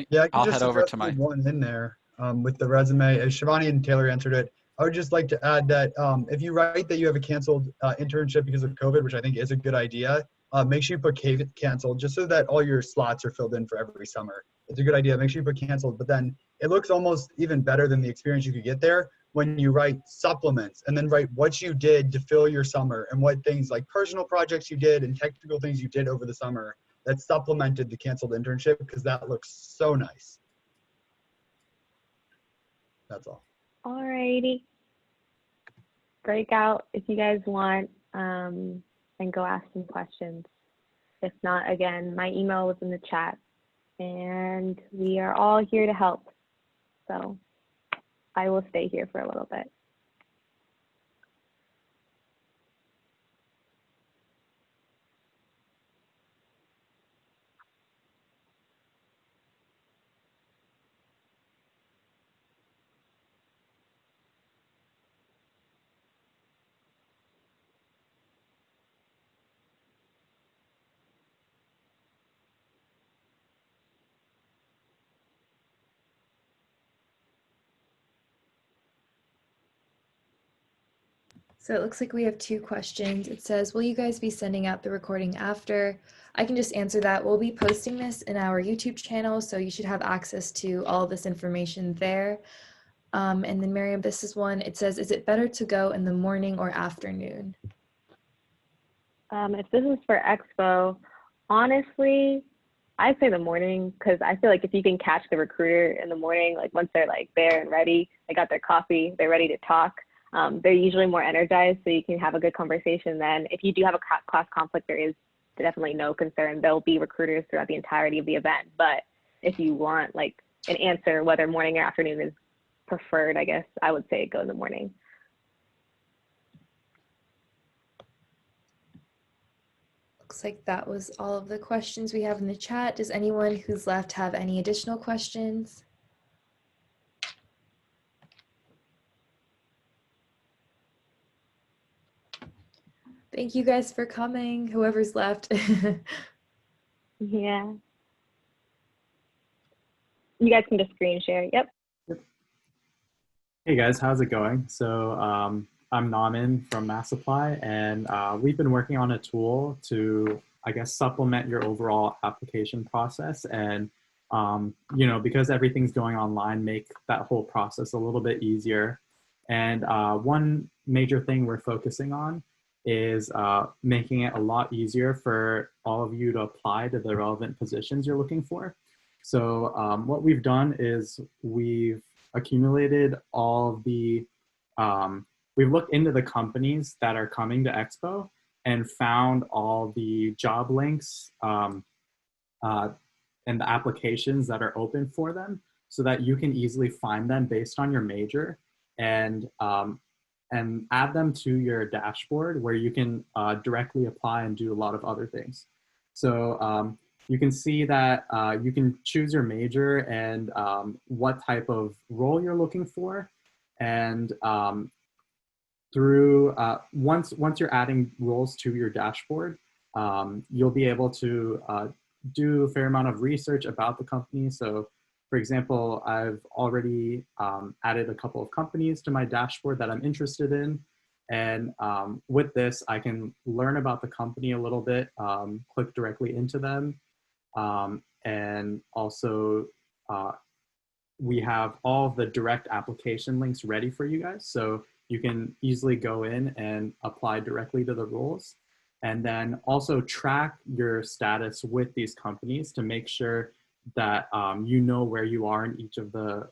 Yeah, I'll head over to my one in there with the resume. As Shivani and Taylor answered it, I would just like to add that if you write that you have a canceled internship because of COVID, which I think is a good idea, make sure you put canceled just so that all your slots are filled in for every summer. It's a good idea. Make sure you put canceled, but then it looks almost even better than the experience you could get there when you write supplements and then write what you did to fill your summer and what things like personal projects you did and technical things you did over the summer that supplemented the canceled internship, because that looks so nice. That's all. All righty. Break out if you guys want and go ask some questions. If not, again, my email was in the chat and we are all here to help. So I will stay here for a little bit. So it looks like we have two questions. It says, will you guys be sending out the recording after? I can just answer that. We'll be posting this in our YouTube channel, so you should have access to all this information there. And then Miriam, this is one. It says, is it better to go in the morning or afternoon? If this is for Expo, honestly, I'd say the morning, because I feel like if you can catch the recruiter in the morning, like once they're like there and ready, they got their coffee, they're ready to talk, they're usually more energized, so you can have a good conversation then. If you do have a class conflict, there is definitely no concern. There'll be recruiters throughout the entirety of the event. But if you want like an answer, whether morning or afternoon is preferred, I guess I would say go in the morning. Looks like that was all of the questions we have in the chat. Does anyone who's left have any additional questions? Thank you guys for coming, whoever's left. Yeah. You guys can just screen share. Yep. Hey guys, how's it going? So I'm Naman from MassApply, and we've been working on a tool to, I guess, supplement your overall application process. And, you know, because everything's going online, make that whole process a little bit easier. And one major thing we're focusing on is making it a lot easier for all of you to apply to the relevant positions you're looking for. So what we've done is we've accumulated all of the, we've looked into the companies that are coming to Expo and found all the job links and the applications that are open for them so that you can easily find them based on your major and add them to your dashboard where you can directly apply and do a lot of other things. So you can see that you can choose your major and what type of role you're looking for. And through, once you're adding roles to your dashboard, you'll be able to do a fair amount of research about the company. So for example, I've already added a couple of companies to my dashboard that I'm interested in. And with this, I can learn about the company a little bit, click directly into them. And also, we have all of the direct application links ready for you guys. So you can easily go in and apply directly to the roles. And then also track your status with these companies to make sure that you know where you are in each of the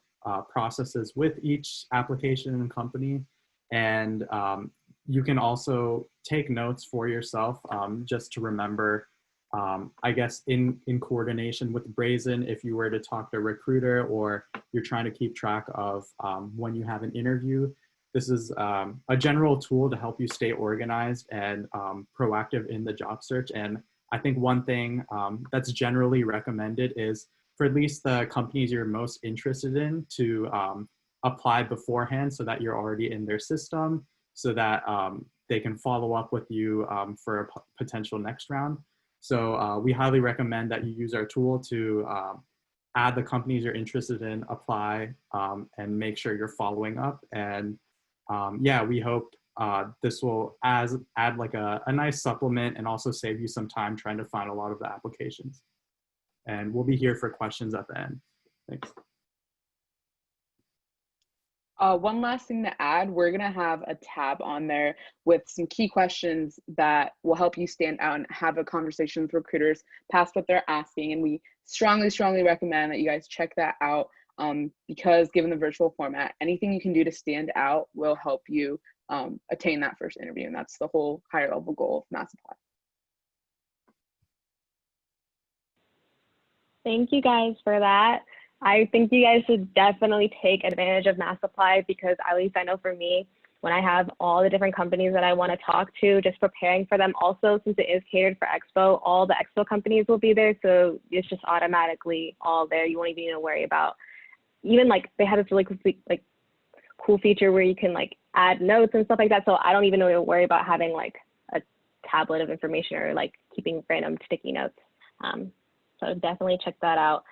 processes with each application and company. And you can also take notes for yourself just to remember, I guess in coordination with BRAZEN, if you were to talk to a recruiter or you're trying to keep track of when you have an interview. This is a general tool to help you stay organized and proactive in the job search. And I think one thing that's generally recommended is for at least the companies you're most interested in to apply beforehand so that you're already in their system so that they can follow up with you for a potential next round. So we highly recommend that you use our tool to add the companies you're interested in, apply, and make sure you're following up. And yeah, we hope this will add like a nice supplement and also save you some time trying to find a lot of the applications. And we'll be here for questions at the end. Thanks. One last thing to add, we're going to have a tab on there with some key questions that will help you stand out and have a conversation with recruiters past what they're asking. And we strongly, strongly recommend that you guys check that out because given the virtual format, anything you can do to stand out will help you attain that first interview. And that's the whole higher level goal of MassApply. Thank you guys for that. I think you guys should definitely take advantage of MassApply because at least I know for me, when I have all the different companies that I want to talk to, just preparing for them. Also, since it is catered for Expo, all the Expo companies will be there. So it's just automatically all there. You won't even need to worry about, even like they had this really cool feature where you can like add notes and stuff like that. So I don't even need to worry about having like a tablet of information or like keeping random sticky notes. So definitely check that out.